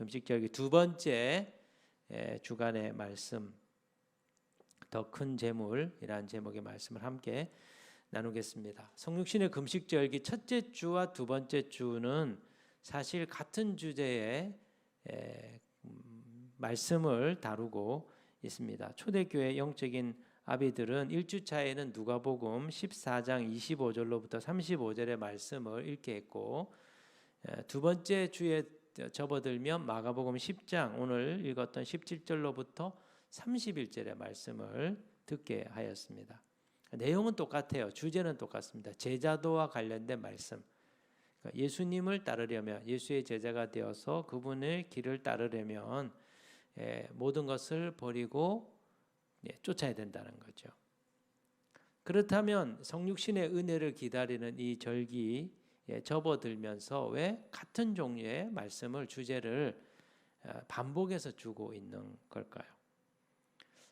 금식절기 두 번째 주간의 말씀, 더 큰 재물이라는 제목의 말씀을 함께 나누겠습니다. 성육신의 금식절기 첫째 주와 두 번째 주는 사실 같은 주제의 말씀을 다루고 있습니다. 초대교회 영적인 아비들은 1주차에는 누가복음 14장 25절로부터 35절의 말씀을 읽게 했고, 두 번째 주에 접어들면 마가복음 10장 오늘 읽었던 17절로부터 31절의 말씀을 듣게 하였습니다. 내용은 똑같아요. 주제는 똑같습니다. 제자도와 관련된 말씀. 예수님을 따르려면, 예수의 제자가 되어서 그분의 길을 따르려면 모든 것을 버리고 쫓아야 된다는 거죠. 그렇다면 성육신의 은혜를 기다리는 이 절기에 접어들면서 왜 같은 종류의 말씀을, 주제를 반복해서 주고 있는 걸까요?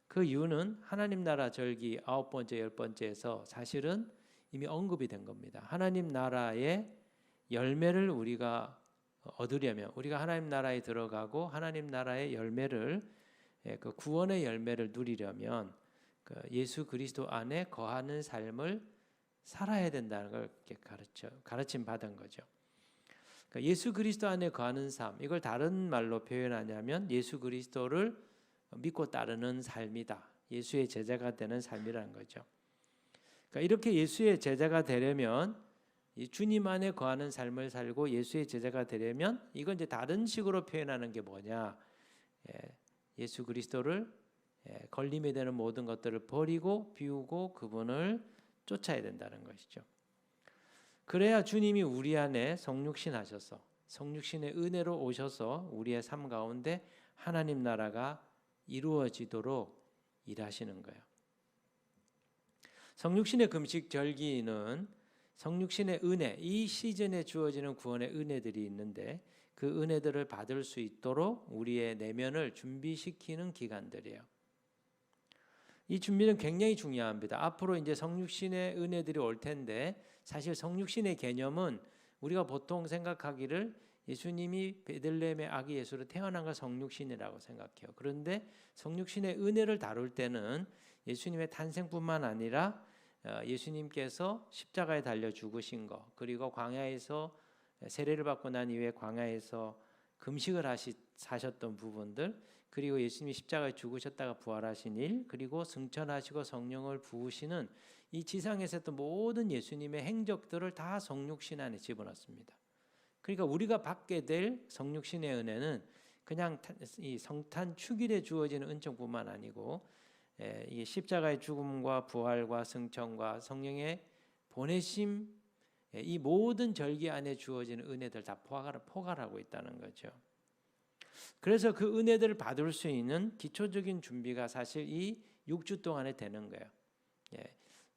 그 이유는 하나님 나라 절기 9번째, 10번째에서 사실은 이미 언급이 된 겁니다. 하나님 나라의 열매를 우리가 얻으려면, 우리가 하나님 나라에 들어가고 하나님 나라의 열매를, 그 구원의 열매를 누리려면 예수 그리스도 안에 거하는 삶을 살아야 된다는 걸 가르침 받은 거죠. 예수 그리스도 안에 거하는 삶, 이걸 다른 말로 표현하냐면 예수 그리스도를 믿고 따르는 삶이다. 예수의 제자가 되는 삶이라는 거죠. 이렇게 예수의 제자가 되려면, 주님 안에 거하는 삶을 살고 예수의 제자가 되려면, 이건 이제 다른 식으로 표현하는 게 뭐냐? 예수 그리스도를 걸림이 되는 모든 것들을 버리고 비우고 그분을 쫓아야 된다는 것이죠. 그래야 주님이 우리 안에 성육신 하셔서, 성육신의 은혜로 오셔서 우리의 삶 가운데 하나님 나라가 이루어지도록 일하시는 거예요. 성육신의 금식 절기는 성육신의 은혜, 이 시즌에 주어지는 구원의 은혜들이 있는데 그 은혜들을 받을 수 있도록 우리의 내면을 준비시키는 기간들이에요. 이 준비는 굉장히 중요합니다. 앞으로 이제 성육신의 은혜들이 올 텐데, 사실 성육신의 개념은 우리가 보통 생각하기를 예수님이 베들레헴의 아기 예수로 태어난 걸 성육신이라고 생각해요. 그런데 성육신의 은혜를 다룰 때는 예수님의 탄생뿐만 아니라 예수님께서 십자가에 달려 죽으신 것, 그리고 광야에서 세례를 받고 난 이후에 광야에서 금식을 하셨던 부분들, 그리고 예수님이 십자가에 죽으셨다가 부활하신 일, 그리고 승천하시고 성령을 부으시는 이 지상에서 했던 모든 예수님의 행적들을 다 성육신 안에 집어넣습니다. 그러니까 우리가 받게 될 성육신의 은혜는 그냥 이 성탄 축일에 주어지는 은총뿐만 아니고, 이 십자가의 죽음과 부활과 승천과 성령의 보내심, 이 모든 절기 안에 주어지는 은혜들 다 포괄하고 있다는 거죠. 그래서 그 은혜들을 받을 수 있는 기초적인 준비가 사실 이 6주 동안에 되는 거예요.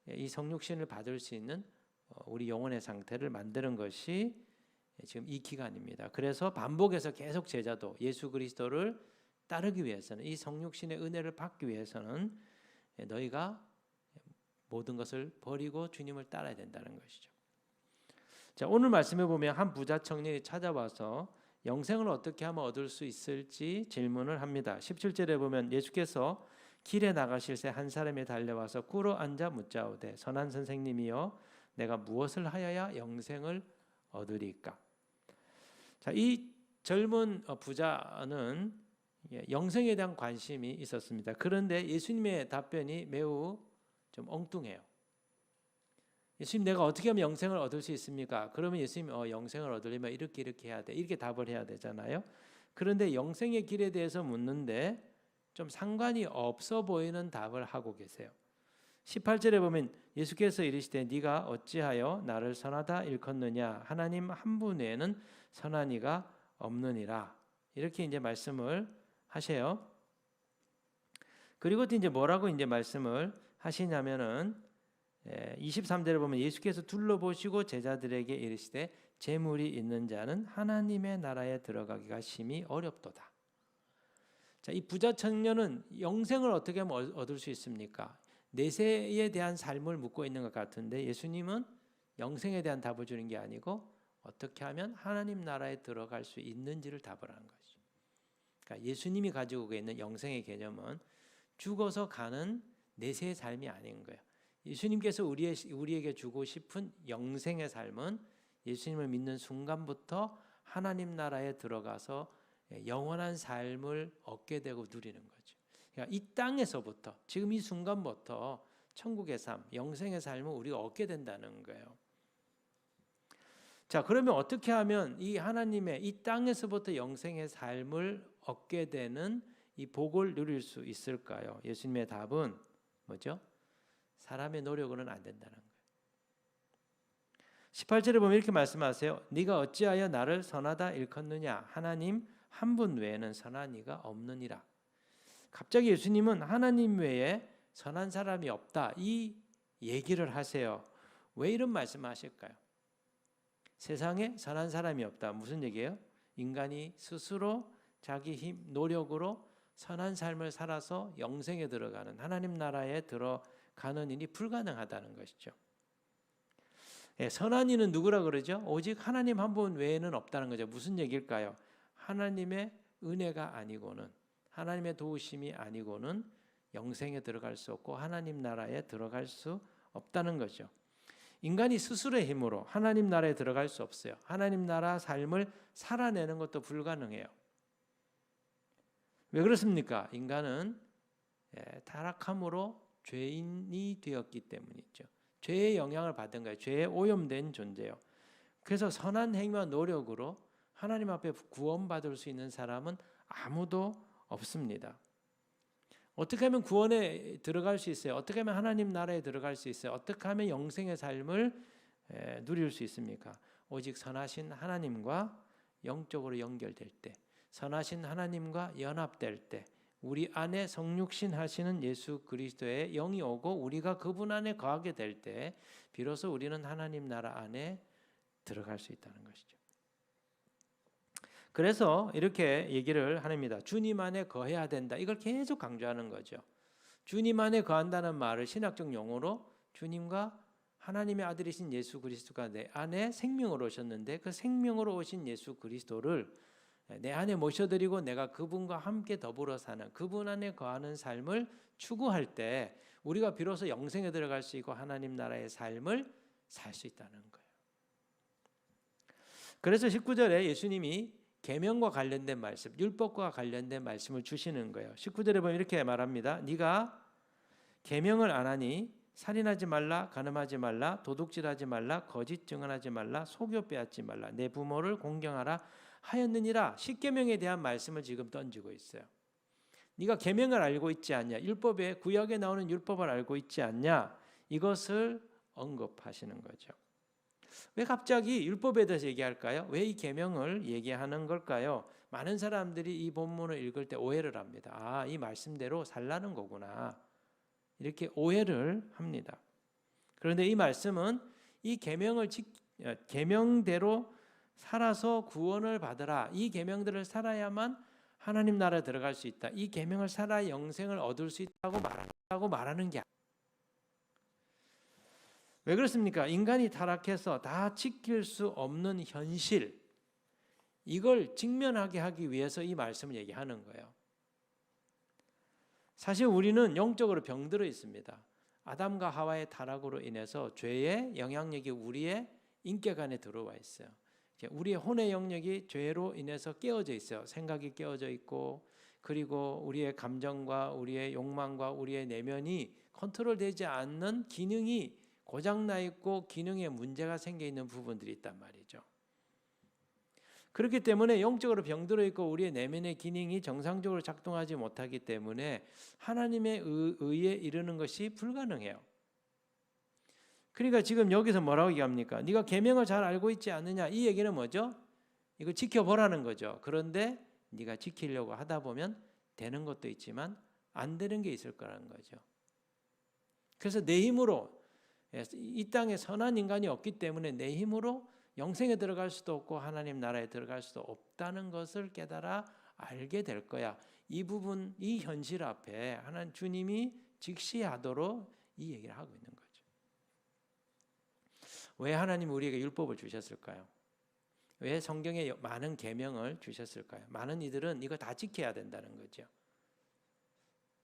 이 성육신을 받을 수 있는 우리 영혼의 상태를 만드는 것이 지금 이 기간입니다. 그래서 반복해서 계속 제자도, 예수 그리스도를 따르기 위해서는, 이 성육신의 은혜를 받기 위해서는 너희가 모든 것을 버리고 주님을 따라야 된다는 것이죠. 자, 오늘 말씀에 보면 한 부자 청년이 찾아와서 영생을 어떻게 하면 얻을 수 있을지 질문을 합니다. 17절에 보면 예수께서 길에 나가실새 한 사람이 달려와서 꿇어 앉아 묻자오되 선한 선생님이여 내가 무엇을 하여야 영생을 얻으리까? 자, 이 젊은 부자는 영생에 대한 관심이 있었습니다. 그런데 예수님의 답변이 매우 좀 엉뚱해요. 예수님, 내가 어떻게 하면 영생을 얻을 수 있습니까? 그러면 예수님, 영생을 얻으려면 이렇게 해야 돼, 이렇게 답을 해야 되잖아요. 그런데 영생의 길에 대해서 묻는데 좀 상관이 없어 보이는 답을 하고 계세요. 18절에 보면 예수께서 이르시되 네가 어찌하여 나를 선하다 일컫느냐? 하나님 한 분 외에는 선한 이가 없느니라. 이렇게 이제 말씀을 하세요. 그리고 이제 뭐라고 이제 말씀을 하시냐면은 23절에 보면 예수께서 둘러보시고 제자들에게 이르시되 재물이 있는 자는 하나님의 나라에 들어가기가 심히 어렵도다. 자, 이 부자 청년은 영생을 어떻게 하면 얻을 수 있습니까? 내세에 대한 삶을 묻고 있는 것 같은데 예수님은 영생에 대한 답을 주는 게 아니고 어떻게 하면 하나님 나라에 들어갈 수 있는지를 답을 하는 것이죠. 그러니까 예수님이 가지고 있는 영생의 개념은 죽어서 가는 내세의 삶이 아닌 거예요. 예수님께서 우리에게 주고 싶은 영생의 삶은 예수님을 믿는 순간부터 하나님 나라에 들어가서 영원한 삶을 얻게 되고 누리는 거죠. 그러니까 이 땅에서부터 지금 이 순간부터 천국의 삶, 영생의 삶을 우리가 얻게 된다는 거예요. 자, 그러면 어떻게 하면 이 하나님의 이 땅에서부터 영생의 삶을 얻게 되는 이 복을 누릴 수 있을까요? 예수님의 답은 뭐죠? 사람의 노력으로는 안 된다는 거예요. 18절에 보면 이렇게 말씀하세요. 네가 어찌하여 나를 선하다 일컫느냐? 하나님 한 분 외에는 선한 이가 없느니라. 갑자기 예수님은 하나님 외에 선한 사람이 없다 이 얘기를 하세요. 왜 이런 말씀하실까요? 세상에 선한 사람이 없다. 무슨 얘기예요? 인간이 스스로 자기 힘, 노력으로 선한 삶을 살아서 영생에 들어가는 하나님 나라에 들어가는 일이 불가능하다는 것이죠. 선한 이는 누구라 그러죠? 오직 하나님 한 분 외에는 없다는 거죠. 무슨 얘기일까요? 하나님의 은혜가 아니고는 하나님의 도우심이 아니고는 영생에 들어갈 수 없고 하나님 나라에 들어갈 수 없다는 거죠. 인간이 스스로의 힘으로 하나님 나라에 들어갈 수 없어요. 하나님 나라 삶을 살아내는 것도 불가능해요. 왜 그렇습니까? 인간은 타락함으로 죄인이 되었기 때문이죠. 죄의 영향을 받은 거예요. 죄에 오염된 존재예요. 그래서 선한 행위와 노력으로 하나님 앞에 구원받을 수 있는 사람은 아무도 없습니다. 어떻게 하면 구원에 들어갈 수 있어요? 어떻게 하면 하나님 나라에 들어갈 수 있어요? 어떻게 하면 영생의 삶을 누릴 수 있습니까? 오직 선하신 하나님과 영적으로 연결될 때, 선하신 하나님과 연합될 때, 우리 안에 성육신 하시는 예수 그리스도의 영이 오고 우리가 그분 안에 거하게 될 때 비로소 우리는 하나님 나라 안에 들어갈 수 있다는 것이죠. 그래서 이렇게 얘기를 합니다. 주님 안에 거해야 된다. 이걸 계속 강조하는 거죠. 주님 안에 거한다는 말을 신학적 용어로 주님과 하나님의 아들이신 예수 그리스도가 내 안에 생명으로 오셨는데 그 생명으로 오신 예수 그리스도를 내 안에 모셔드리고 내가 그분과 함께 더불어 사는 그분 안에 거하는 삶을 추구할 때 우리가 비로소 영생에 들어갈 수 있고 하나님 나라의 삶을 살 수 있다는 거예요. 그래서 19절에 예수님이 계명과 관련된 말씀, 율법과 관련된 말씀을 주시는 거예요. 19절에 보면 이렇게 말합니다. 네가 계명을 안 하니 살인하지 말라, 간음하지 말라, 도둑질하지 말라, 거짓 증언하지 말라, 속여 빼앗지 말라, 내 부모를 공경하라 하였느니라. 10계명에 대한 말씀을 지금 던지고 있어요. 네가 계명을 알고 있지 않냐? 율법에 구약에 나오는 율법을 알고 있지 않냐? 이것을 언급하시는 거죠. 왜 갑자기 율법에 대해서 얘기할까요? 왜 이 계명을 얘기하는 걸까요? 많은 사람들이 이 본문을 읽을 때 오해를 합니다. 아, 이 말씀대로 살라는 거구나. 이렇게 오해를 합니다. 그런데 이 말씀은 이 계명대로 살아서 구원을 받으라. 이 계명들을 살아야만 하나님 나라에 들어갈 수 있다. 이 계명을 살아 영생을 얻을 수 있다고 말하는 게 왜 그렇습니까? 인간이 타락해서 다 지킬 수 없는 현실, 이걸 직면하게 하기 위해서 이 말씀을 얘기하는 거예요. 사실 우리는 영적으로 병들어 있습니다. 아담과 하와의 타락으로 인해서 죄의 영향력이 우리의 인격 안에 들어와 있어요. 우리의 혼의 영역이 죄로 인해서 깨어져 있어요. 생각이 깨어져 있고, 그리고 우리의 감정과 우리의 욕망과 우리의 내면이 컨트롤되지 않는 기능이 고장나 있고 기능에 문제가 생겨 있는 부분들이 있단 말이죠. 그렇기 때문에 영적으로 병들어 있고 우리의 내면의 기능이 정상적으로 작동하지 못하기 때문에 하나님의 의에 이르는 것이 불가능해요. 그러니까 지금 여기서 뭐라고 얘기합니까? 네가 계명을 잘 알고 있지 않느냐? 이 얘기는 뭐죠? 이거 지켜보라는 거죠. 그런데 네가 지키려고 하다 보면 되는 것도 있지만 안 되는 게 있을 거라는 거죠. 그래서 내 힘으로 이 땅에 선한 인간이 없기 때문에 내 힘으로 영생에 들어갈 수도 없고 하나님 나라에 들어갈 수도 없다는 것을 깨달아 알게 될 거야. 이 부분, 이 현실 앞에 하나님 주님이 직시하도록 이 얘기를 하고 있는 거죠. 왜 하나님 우리에게 율법을 주셨을까요? 왜 성경에 많은 계명을 주셨을까요? 많은 이들은 이거 다 지켜야 된다는 거죠.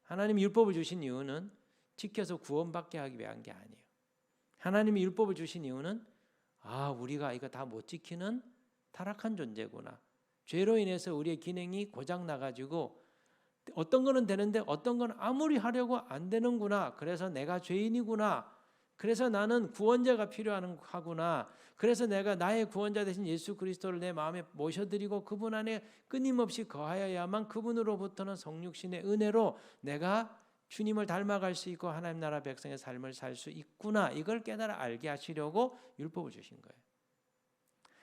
하나님이 율법을 주신 이유는 지켜서 구원받게 하기 위한 게 아니에요. 하나님이 율법을 주신 이유는 우리가 이거 다 못 지키는 타락한 존재구나. 죄로 인해서 우리의 기능이 고장 나가지고 어떤 거는 되는데 어떤 건 아무리 하려고 안 되는구나. 그래서 내가 죄인이구나. 그래서 나는 구원자가 필요하구나. 그래서 내가 나의 구원자 되신 예수 그리스도를 내 마음에 모셔드리고 그분 안에 끊임없이 거하여야만 그분으로부터는 성육신의 은혜로 내가 주님을 닮아갈 수 있고 하나님 나라 백성의 삶을 살 수 있구나. 이걸 깨달아 알게 하시려고 율법을 주신 거예요.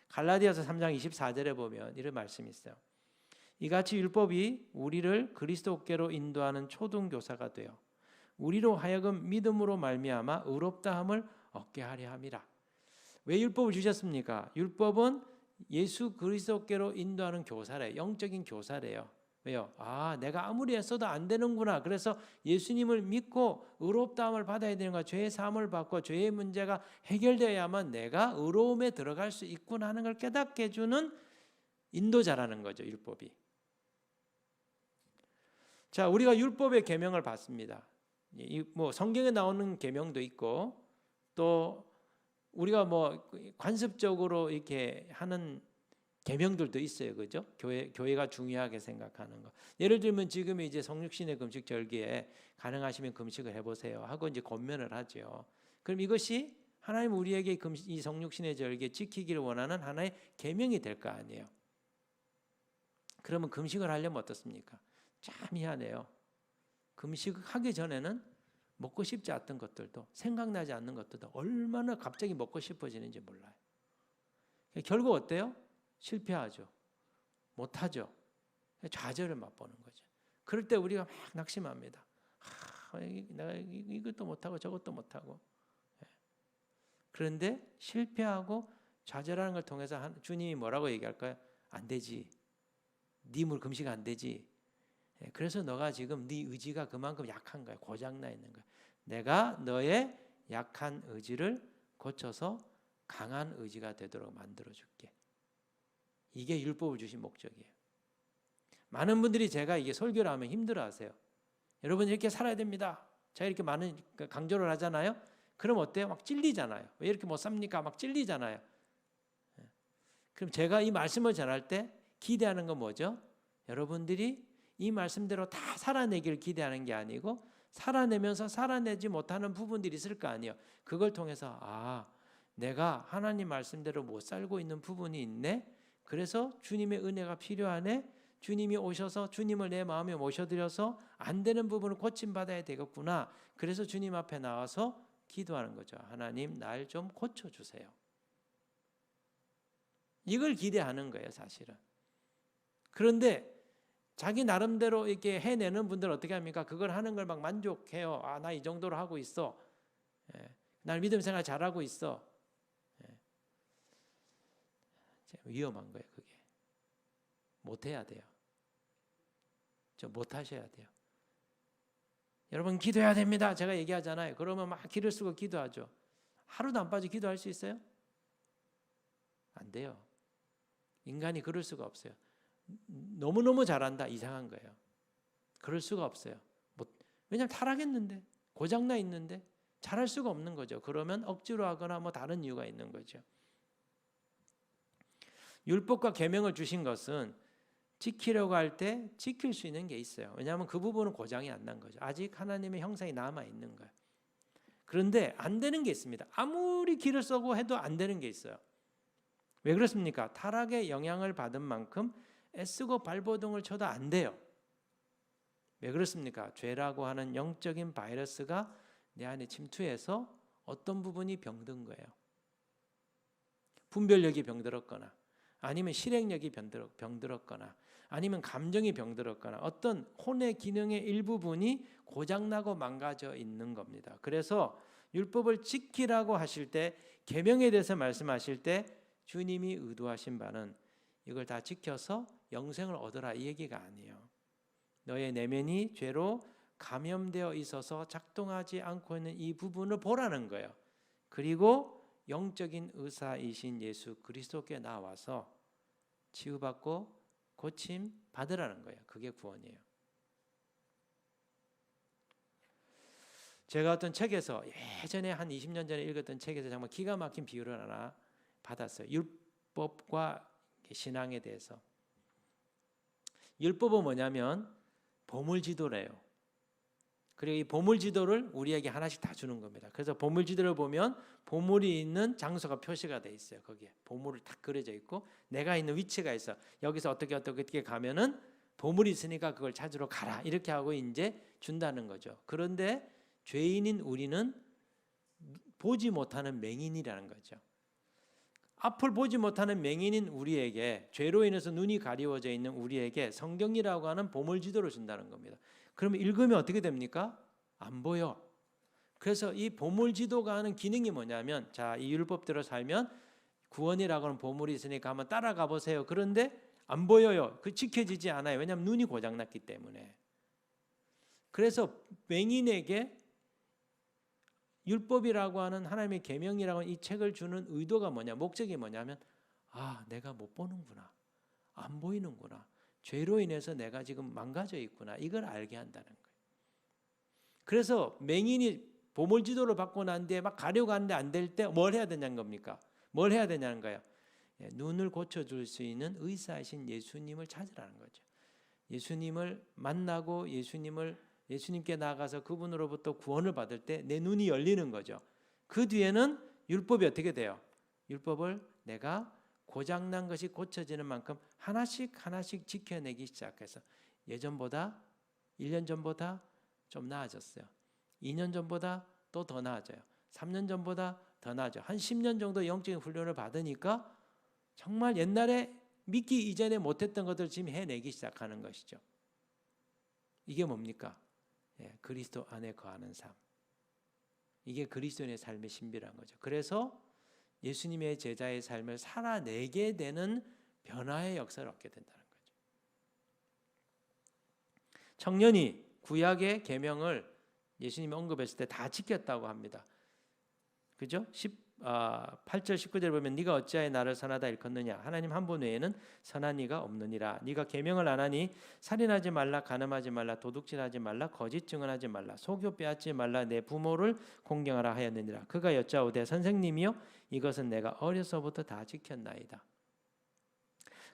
갈라디아서 3장 24절에 보면 이런 말씀이 있어요. 이같이 율법이 우리를 그리스도께로 인도하는 초등교사가 되어 우리로 하여금 믿음으로 말미암아 의롭다함을 얻게 하려 함이라. 왜 율법을 주셨습니까? 율법은 예수 그리스도께로 인도하는 교사래요. 영적인 교사래요. 왜요? 내가 아무리 했어도 안 되는구나. 그래서 예수님을 믿고 의롭다함을 받아야 되는 거야. 죄의 사함을 받고 죄의 문제가 해결되어야만 내가 의로움에 들어갈 수 있구나 하는 걸 깨닫게 해주는 인도자라는 거죠. 율법이. 자, 우리가 율법의 계명을 받습니다. 뭐 성경에 나오는 계명도 있고 또 우리가 뭐 관습적으로 이렇게 하는 계명들도 있어요, 그죠? 교회가 중요하게 생각하는 거. 예를 들면 지금 이제 성육신의 금식 절기에 가능하시면 금식을 해보세요 하고 이제 권면을 하죠. 그럼 이것이 하나님 우리에게 이 성육신의 절기에 지키기를 원하는 하나의 계명이 될 거 아니에요. 그러면 금식을 하려면 어떻습니까? 참 희한해요. 금식하기 전에는 먹고 싶지 않던 것들도 생각나지 않는 것들도 얼마나 갑자기 먹고 싶어지는지 몰라요. 결국 어때요? 실패하죠. 못하죠. 좌절을 맛보는 거죠. 그럴 때 우리가 막 낙심합니다. 내가 이것도 못하고 저것도 못하고. 그런데 실패하고 좌절하는 걸 통해서 주님이 뭐라고 얘기할까요? 안 되지. 네 물 금식 안 되지. 그래서 너가 지금 네 의지가 그만큼 약한 거야. 고장나 있는 거야. 내가 너의 약한 의지를 고쳐서 강한 의지가 되도록 만들어줄게. 이게 율법을 주신 목적이에요. 많은 분들이 제가 이게 설교를 하면 힘들어하세요. 여러분 이렇게 살아야 됩니다. 제가 이렇게 많은 강조를 하잖아요. 그럼 어때요? 막 찔리잖아요. 왜 이렇게 못 삽니까? 막 찔리잖아요. 그럼 제가 이 말씀을 전할 때 기대하는 건 뭐죠? 여러분들이 이 말씀대로 다 살아내기를 기대하는 게 아니고 살아내면서 살아내지 못하는 부분들이 있을 거 아니에요. 그걸 통해서 내가 하나님 말씀대로 못 살고 있는 부분이 있네. 그래서 주님의 은혜가 필요하네. 주님이 오셔서 주님을 내 마음에 모셔드려서 안 되는 부분을 고침받아야 되겠구나. 그래서 주님 앞에 나와서 기도하는 거죠. 하나님 날 좀 고쳐주세요. 이걸 기대하는 거예요, 사실은. 그런데 자기 나름대로 이렇게 해내는 분들은 어떻게 합니까? 그걸 하는 걸 막 만족해요. 나 이 정도로 하고 있어. 날 믿음 생활 잘하고 있어. 위험한 거예요, 그게. 못해야 돼요. 못하셔야 돼요. 여러분 기도해야 됩니다. 제가 얘기하잖아요. 그러면 막 기를 쓰고 기도하죠. 하루도 안 빠져 기도할 수 있어요? 안 돼요. 인간이 그럴 수가 없어요. 너무너무 잘한다 이상한 거예요. 그럴 수가 없어요. 왜냐하면 타락했는데 고장나 있는데 잘할 수가 없는 거죠. 그러면 억지로 하거나 뭐 다른 이유가 있는 거죠. 율법과 계명을 주신 것은 지키려고 할 때 지킬 수 있는 게 있어요. 왜냐하면 그 부분은 고장이 안 난 거죠. 아직 하나님의 형상이 남아 있는 거예요. 그런데 안 되는 게 있습니다. 아무리 기를 쓰고 해도 안 되는 게 있어요. 왜 그렇습니까? 타락의 영향을 받은 만큼 애쓰고 발버둥을 쳐도 안 돼요. 왜 그렇습니까? 죄라고 하는 영적인 바이러스가 내 안에 침투해서 어떤 부분이 병든 거예요. 분별력이 병들었거나 아니면 실행력이 병들었거나 아니면 감정이 병들었거나 어떤 혼의 기능의 일부분이 고장나고 망가져 있는 겁니다. 그래서 율법을 지키라고 하실 때 계명에 대해서 말씀하실 때 주님이 의도하신 바는 이걸 다 지켜서 영생을 얻어라 이 얘기가 아니에요. 너의 내면이 죄로 감염되어 있어서 작동하지 않고 있는 이 부분을 보라는 거예요. 그리고 영적인 의사이신 예수 그리스도께 나와서 치유받고 고침 받으라는 거예요. 그게 구원이에요. 제가 어떤 책에서 예전에 한 20년 전에 읽었던 책에서 정말 기가 막힌 비유를 하나 받았어요. 율법과 신앙에 대해서. 율법은 뭐냐면 보물지도래요. 그리고 이 보물지도를 우리에게 하나씩 다 주는 겁니다. 그래서 보물지도를 보면 보물이 있는 장소가 표시가 돼 있어요. 거기에 보물이 딱 그려져 있고 내가 있는 위치가 있어. 여기서 어떻게 가면은 보물이 있으니까 그걸 찾으러 가라. 이렇게 하고 이제 준다는 거죠. 그런데 죄인인 우리는 보지 못하는 맹인이라는 거죠. 앞을 보지 못하는 맹인인 우리에게, 죄로 인해서 눈이 가리워져 있는 우리에게 성경이라고 하는 보물지도를 준다는 겁니다. 그러면 읽으면 어떻게 됩니까? 안 보여. 그래서 이 보물지도가 하는 기능이 뭐냐면, 자, 이 율법대로 살면 구원이라고 하는 보물이 있으니까 한번 따라가 보세요. 그런데 안 보여요. 그 지켜지지 않아요. 왜냐하면 눈이 고장났기 때문에. 그래서 맹인에게 율법이라고 하는 하나님의 계명이라고 하는 이 책을 주는 의도가 뭐냐, 목적이 뭐냐면, 아, 내가 못 보는구나, 안 보이는구나, 죄로 인해서 내가 지금 망가져 있구나, 이걸 알게 한다는 거예요. 그래서 맹인이 보물지도를 받고 난 뒤에 막 가려고 하는데 안 될 때 뭘 해야 되냐는 겁니까? 뭘 해야 되냐는 거예요. 눈을 고쳐줄 수 있는 의사이신 예수님을 찾으라는 거죠. 예수님을 만나고 예수님께 나아가서 그분으로부터 구원을 받을 때 내 눈이 열리는 거죠. 그 뒤에는 율법이 어떻게 돼요? 율법을 내가 고장난 것이 고쳐지는 만큼 하나씩 지켜내기 시작해서 예전보다 1년 전보다 좀 나아졌어요. 2년 전보다 또 더 나아져요. 3년 전보다 더 나아져요. 한 10년 정도 영적인 훈련을 받으니까 정말 옛날에 믿기 이전에 못했던 것들을 지금 해내기 시작하는 것이죠. 이게 뭡니까? 그리스도 안에 거하는 삶. 이게 그리스도인의 삶의 신비라는 거죠. 그래서 예수님의 제자의 삶을 살아내게 되는 변화의 역사를 얻게 된다는 거죠. 청년이 구약의 계명을 예수님이 언급했을 때 다 지켰다고 합니다. 그죠? 8절 19절 보면 네가 어찌하여 나를 선하다 일컫느냐, 하나님 한 분 외에는 선한 이가 없느니라. 네가 계명을 안 하니 살인하지 말라, 간음하지 말라, 도둑질하지 말라, 거짓 증언하지 말라, 속여 빼앗지 말라, 내 부모를 공경하라 하였느니라. 그가 여짜오되 선생님이여 이것은 내가 어려서부터 다 지켰나이다.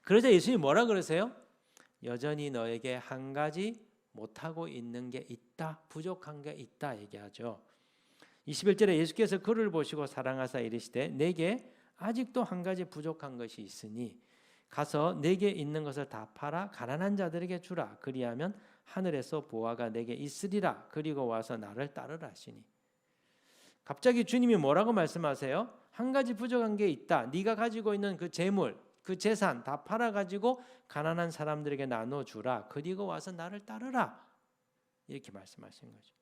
그러자 예수님이 뭐라 그러세요? 여전히 너에게 한 가지 못하고 있는 게 있다, 부족한 게 있다 얘기하죠. 21절에 예수께서 그를 보시고 사랑하사 이르시되 내게 아직도 한 가지 부족한 것이 있으니 가서 내게 있는 것을 다 팔아 가난한 자들에게 주라. 그리하면 하늘에서 보화가 내게 있으리라. 그리고 와서 나를 따르라 하시니. 갑자기 주님이 뭐라고 말씀하세요? 한 가지 부족한 게 있다. 네가 가지고 있는 그 재물, 그 재산 다 팔아가지고 가난한 사람들에게 나눠주라. 그리고 와서 나를 따르라. 이렇게 말씀하신 거죠.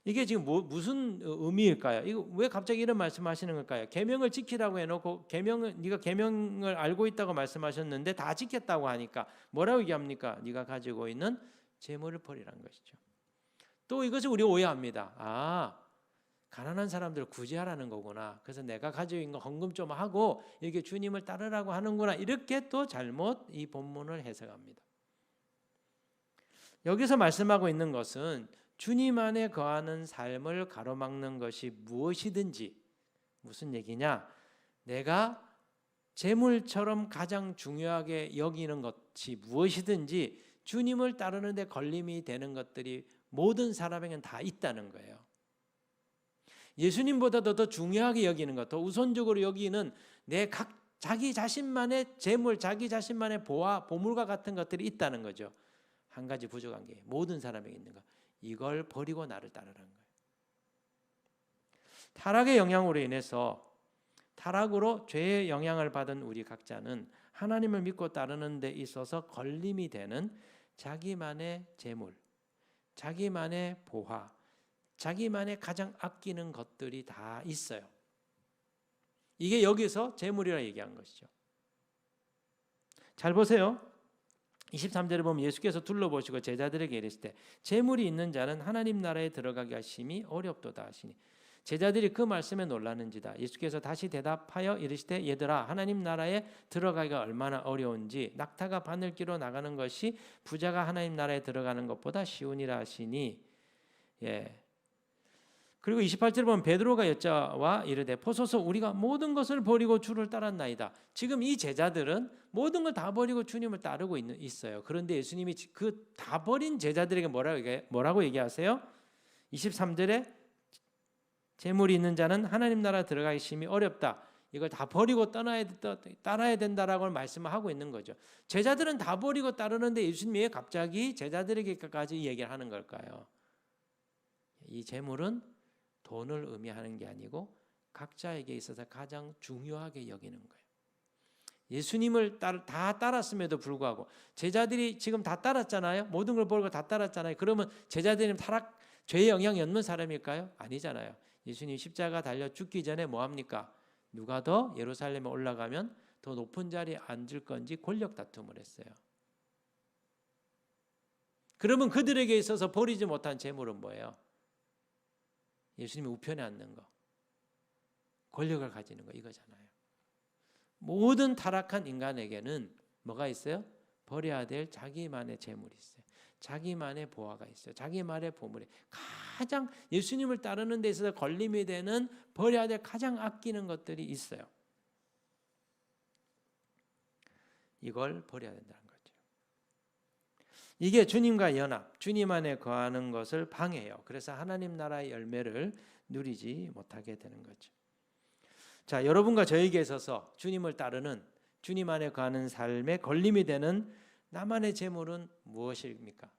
이게 지금 무슨 의미일까요? 이거 왜 갑자기 이런 말씀하시는 걸까요? 계명을 지키라고 해놓고 네가 계명을 알고 있다고 말씀하셨는데 다 지켰다고 하니까 뭐라고 얘기합니까? 네가 가지고 있는 재물을 버리라는 것이죠. 또 이것을 우리가 오해합니다. 아, 가난한 사람들을 구제하라는 거구나. 그래서 내가 가지고 있는 거 헌금 좀 하고 이렇게 주님을 따르라고 하는구나. 이렇게 또 잘못 이 본문을 해석합니다. 여기서 말씀하고 있는 것은 주님 안에 거하는 삶을 가로막는 것이 무엇이든지, 무슨 얘기냐? 내가 재물처럼 가장 중요하게 여기는 것이 무엇이든지 주님을 따르는 데 걸림이 되는 것들이 모든 사람에게는 다 있다는 거예요. 예수님보다도 더 중요하게 여기는 것, 더 우선적으로 여기는 자기 자신만의 재물, 자기 자신만의 보물과 같은 것들이 있다는 거죠. 한 가지 부족한 게 모든 사람에게 있는 것. 이걸 버리고 나를 따르라는 거예요. 타락의 영향으로 인해서 타락으로 죄의 영향을 받은 우리 각자는 하나님을 믿고 따르는 데 있어서 걸림이 되는 자기만의 재물, 자기만의 보화, 자기만의 가장 아끼는 것들이 다 있어요. 이게 여기서 재물이라 얘기한 것이죠. 잘 보세요. 23절에 보면 예수께서 둘러보시고 제자들에게 이르시되 재물이 있는 자는 하나님 나라에 들어가기가 심히 어렵도다 하시니. 제자들이 그 말씀에 놀라는지다. 예수께서 다시 대답하여 이르시되 얘들아 하나님 나라에 들어가기가 얼마나 어려운지 낙타가 바늘기로 나가는 것이 부자가 하나님 나라에 들어가는 것보다 쉬우니라 하시니. 그리고 28절에 보면 베드로가 여짜와 이르되 보소서 우리가 모든 것을 버리고 주를 따랐나이다. 지금 이 제자들은 모든 걸 다 버리고 주님을 따르고 있어요. 그런데 예수님이 그 다 버린 제자들에게 뭐라고 얘기하세요? 23절에 재물이 있는 자는 하나님 나라 들어가기 심히 어렵다. 이걸 다 버리고 따라야 된다라고 말씀을 하고 있는 거죠. 제자들은 다 버리고 따르는데 예수님이 왜 갑자기 제자들에게까지 얘기를 하는 걸까요? 이 재물은 돈을 의미하는 게 아니고 각자에게 있어서 가장 중요하게 여기는 거예요. 예수님을 다 따랐음에도 불구하고 제자들이 지금 다 따랐잖아요. 모든 걸 버리고 다 따랐잖아요. 그러면 제자들은 죄의 영향이 없는 사람일까요? 아니잖아요. 예수님 십자가 달려 죽기 전에 뭐합니까? 누가 더 예루살렘에 올라가면 더 높은 자리에 앉을 건지 권력 다툼을 했어요. 그러면 그들에게 있어서 버리지 못한 재물은 뭐예요? 예수님이 우편에 앉는 거, 권력을 가지는 거 이거잖아요. 모든 타락한 인간에게는 뭐가 있어요? 버려야 될 자기만의 재물이 있어요. 자기만의 보화가 있어요. 자기만의 보물이 가장 예수님을 따르는 데 있어서 걸림이 되는 버려야 될 가장 아끼는 것들이 있어요. 이걸 버려야 된다는 거죠. 이게 주님과 연합, 주님 안에 거하는 것을 방해해요. 그래서 하나님 나라의 열매를 누리지 못하게 되는 거죠. 자, 여러분과 저에게 있어서 주님을 따르는 주님 안에 거하는 삶에 걸림이 되는 나만의 재물은 무엇입니까?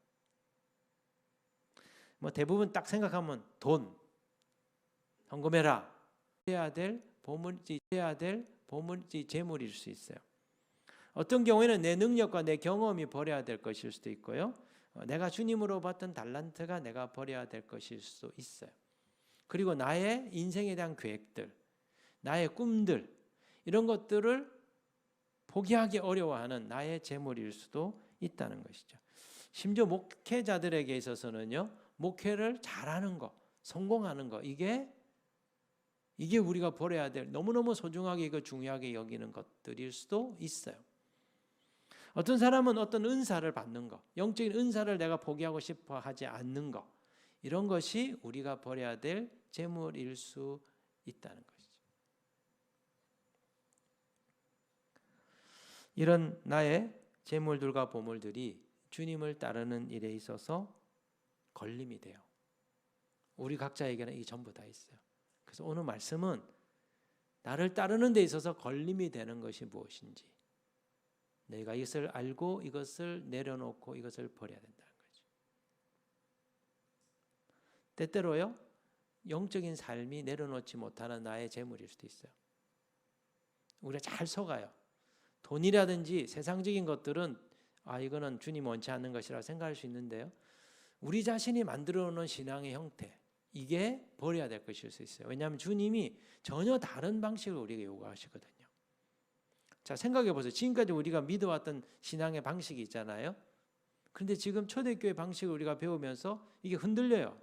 대부분 딱 생각하면 돈, 헌금해라. 해야 될 보물지 재물일 수 있어요. 어떤 경우에는 내 능력과 내 경험이 버려야 될 것일 수도 있고요. 내가 주님으로 받던 달란트가 내가 버려야 될 것일 수도 있어요. 그리고 나의 인생에 대한 계획들, 나의 꿈들 이런 것들을 포기하기 어려워하는 나의 재물일 수도 있다는 것이죠. 심지어 목회자들에게 있어서는요. 목회를 잘하는 거, 성공하는 거 이게 우리가 버려야 될 너무너무 소중하게 이거 중요하게 여기는 것들일 수도 있어요. 어떤 사람은 어떤 은사를 받는 거, 영적인 은사를 내가 포기하고 싶어 하지 않는 거 이런 것이 우리가 버려야 될 재물일 수 있다는 것이죠. 이런 나의 재물들과 보물들이 주님을 따르는 일에 있어서 걸림이 돼요. 우리 각자에게는 이게 전부 다 있어요. 그래서 오늘 말씀은 나를 따르는 데 있어서 걸림이 되는 것이 무엇인지 내가 이것을 알고 이것을 내려놓고 이것을 버려야 된다는 거죠. 때때로요. 영적인 삶이 내려놓지 못하는 나의 재물일 수도 있어요. 우리가 잘 속아요. 돈이라든지 세상적인 것들은 이거는 주님 원치 않는 것이라고 생각할 수 있는데요. 우리 자신이 만들어 놓은 신앙의 형태 이게 버려야 될 것일 수 있어요. 왜냐하면 주님이 전혀 다른 방식을 우리에게 요구하시거든요. 자, 생각해 보세요. 지금까지 우리가 믿어왔던 신앙의 방식이 있잖아요. 그런데 지금 초대교회 방식을 우리가 배우면서 이게 흔들려요.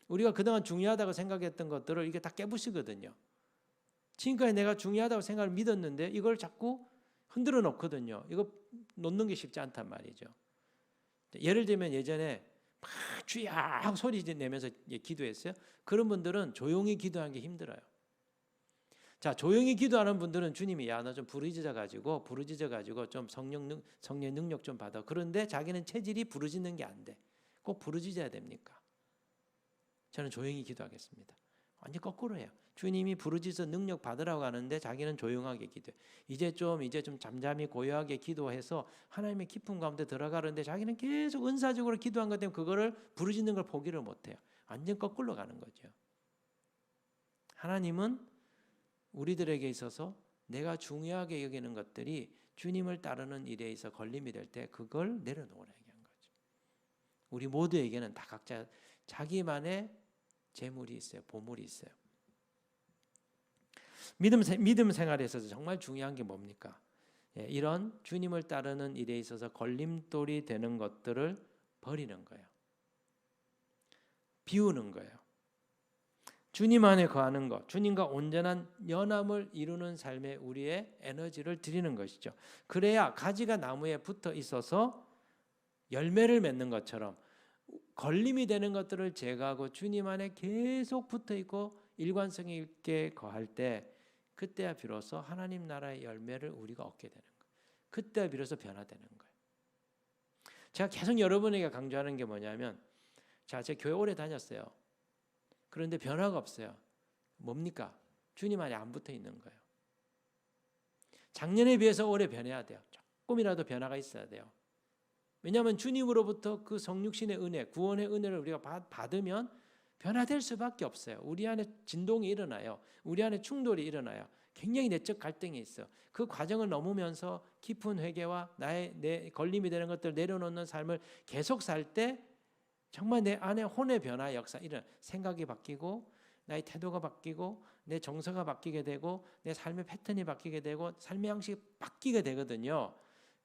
우리가 그동안 중요하다고 생각했던 것들을 이게 다 깨부시거든요. 지금까지 내가 중요하다고 생각을 믿었는데 이걸 자꾸 흔들어 놓거든요. 이거 놓는 게 쉽지 않단 말이죠. 예를 들면 예전에 막 주야 하고 소리 내면서 기도했어요. 그런 분들은 조용히 기도하는 게 힘들어요. 자, 조용히 기도하는 분들은 주님이 너 좀 부르짖어 가지고 좀 성령의 능력 좀 받아. 그런데 자기는 체질이 부르짖는 게 안 돼. 꼭 부르짖어야 됩니까? 저는 조용히 기도하겠습니다. 완전 거꾸로예요. 주님이 부르짖어 능력 받으라고 하는데 자기는 조용하게 기도해. 이제 좀 잠잠히 고요하게 기도해서 하나님의 깊은 가운데 들어가는데 자기는 계속 은사적으로 기도한 것 때문에 그거를 부르짖는 걸 포기를 못해요. 완전 거꾸로 가는 거죠. 하나님은 우리들에게 있어서 내가 중요하게 여기는 것들이 주님을 따르는 일에 있어 걸림이 될 때 그걸 내려놓으라 얘기한 거죠. 우리 모두에게는 다 각자 자기만의 재물이 있어요. 보물이 있어요. 믿음 생활에 있어서 정말 중요한 게 뭡니까? 이런 주님을 따르는 일에 있어서 걸림돌이 되는 것들을 버리는 거예요. 비우는 거예요. 주님 안에 거하는 것, 주님과 온전한 연합을 이루는 삶에 우리의 에너지를 드리는 것이죠. 그래야 가지가 나무에 붙어 있어서 열매를 맺는 것처럼 걸림이 되는 것들을 제거하고 주님 안에 계속 붙어 있고 일관성 있게 거할 때, 그때야 비로소 하나님 나라의 열매를 우리가 얻게 되는 거예요. 그때야 비로소 변화되는 거예요. 제가 계속 여러분에게 강조하는 게 뭐냐면, 자, 제가 교회 오래 다녔어요. 그런데 변화가 없어요. 뭡니까? 주님 안에 안 붙어 있는 거예요. 작년에 비해서 올해 변해야 돼요. 조금이라도 변화가 있어야 돼요. 왜냐하면 주님으로부터 그 성육신의 은혜, 구원의 은혜를 우리가 받으면 변화될 수밖에 없어요. 우리 안에 진동이 일어나요. 우리 안에 충돌이 일어나요. 굉장히 내적 갈등이 있어. 그 과정을 넘으면서 깊은 회개와 내 걸림이 되는 것들을 내려놓는 삶을 계속 살 때 정말 내 안에 혼의 변화 역사, 이런 생각이 바뀌고 나의 태도가 바뀌고 내 정서가 바뀌게 되고 내 삶의 패턴이 바뀌게 되고 삶의 양식이 바뀌게 되거든요.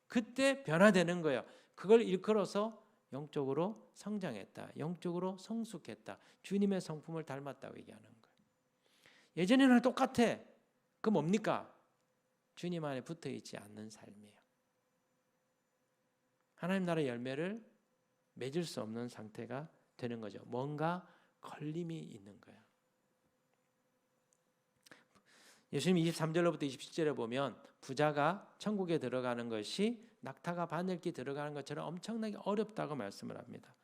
그때 변화되는 거예요. 그걸 일컬어서 영적으로 성장했다, 영적으로 성숙했다, 주님의 성품을 닮았다고 얘기하는 거예요. 예전에는 똑같아. 그 뭡니까? 주님 안에 붙어있지 않는 삶이에요. 하나님 나라의 열매를 맺을 수 없는 상태가 되는 거죠. 뭔가 걸림이 있는 거예요. 예수님 23절로부터 27절에 보면 부자가 천국에 들어가는 것이 낙타가 바늘기 들어가는 것처럼 엄청나게 어렵다고 말씀을 합니다.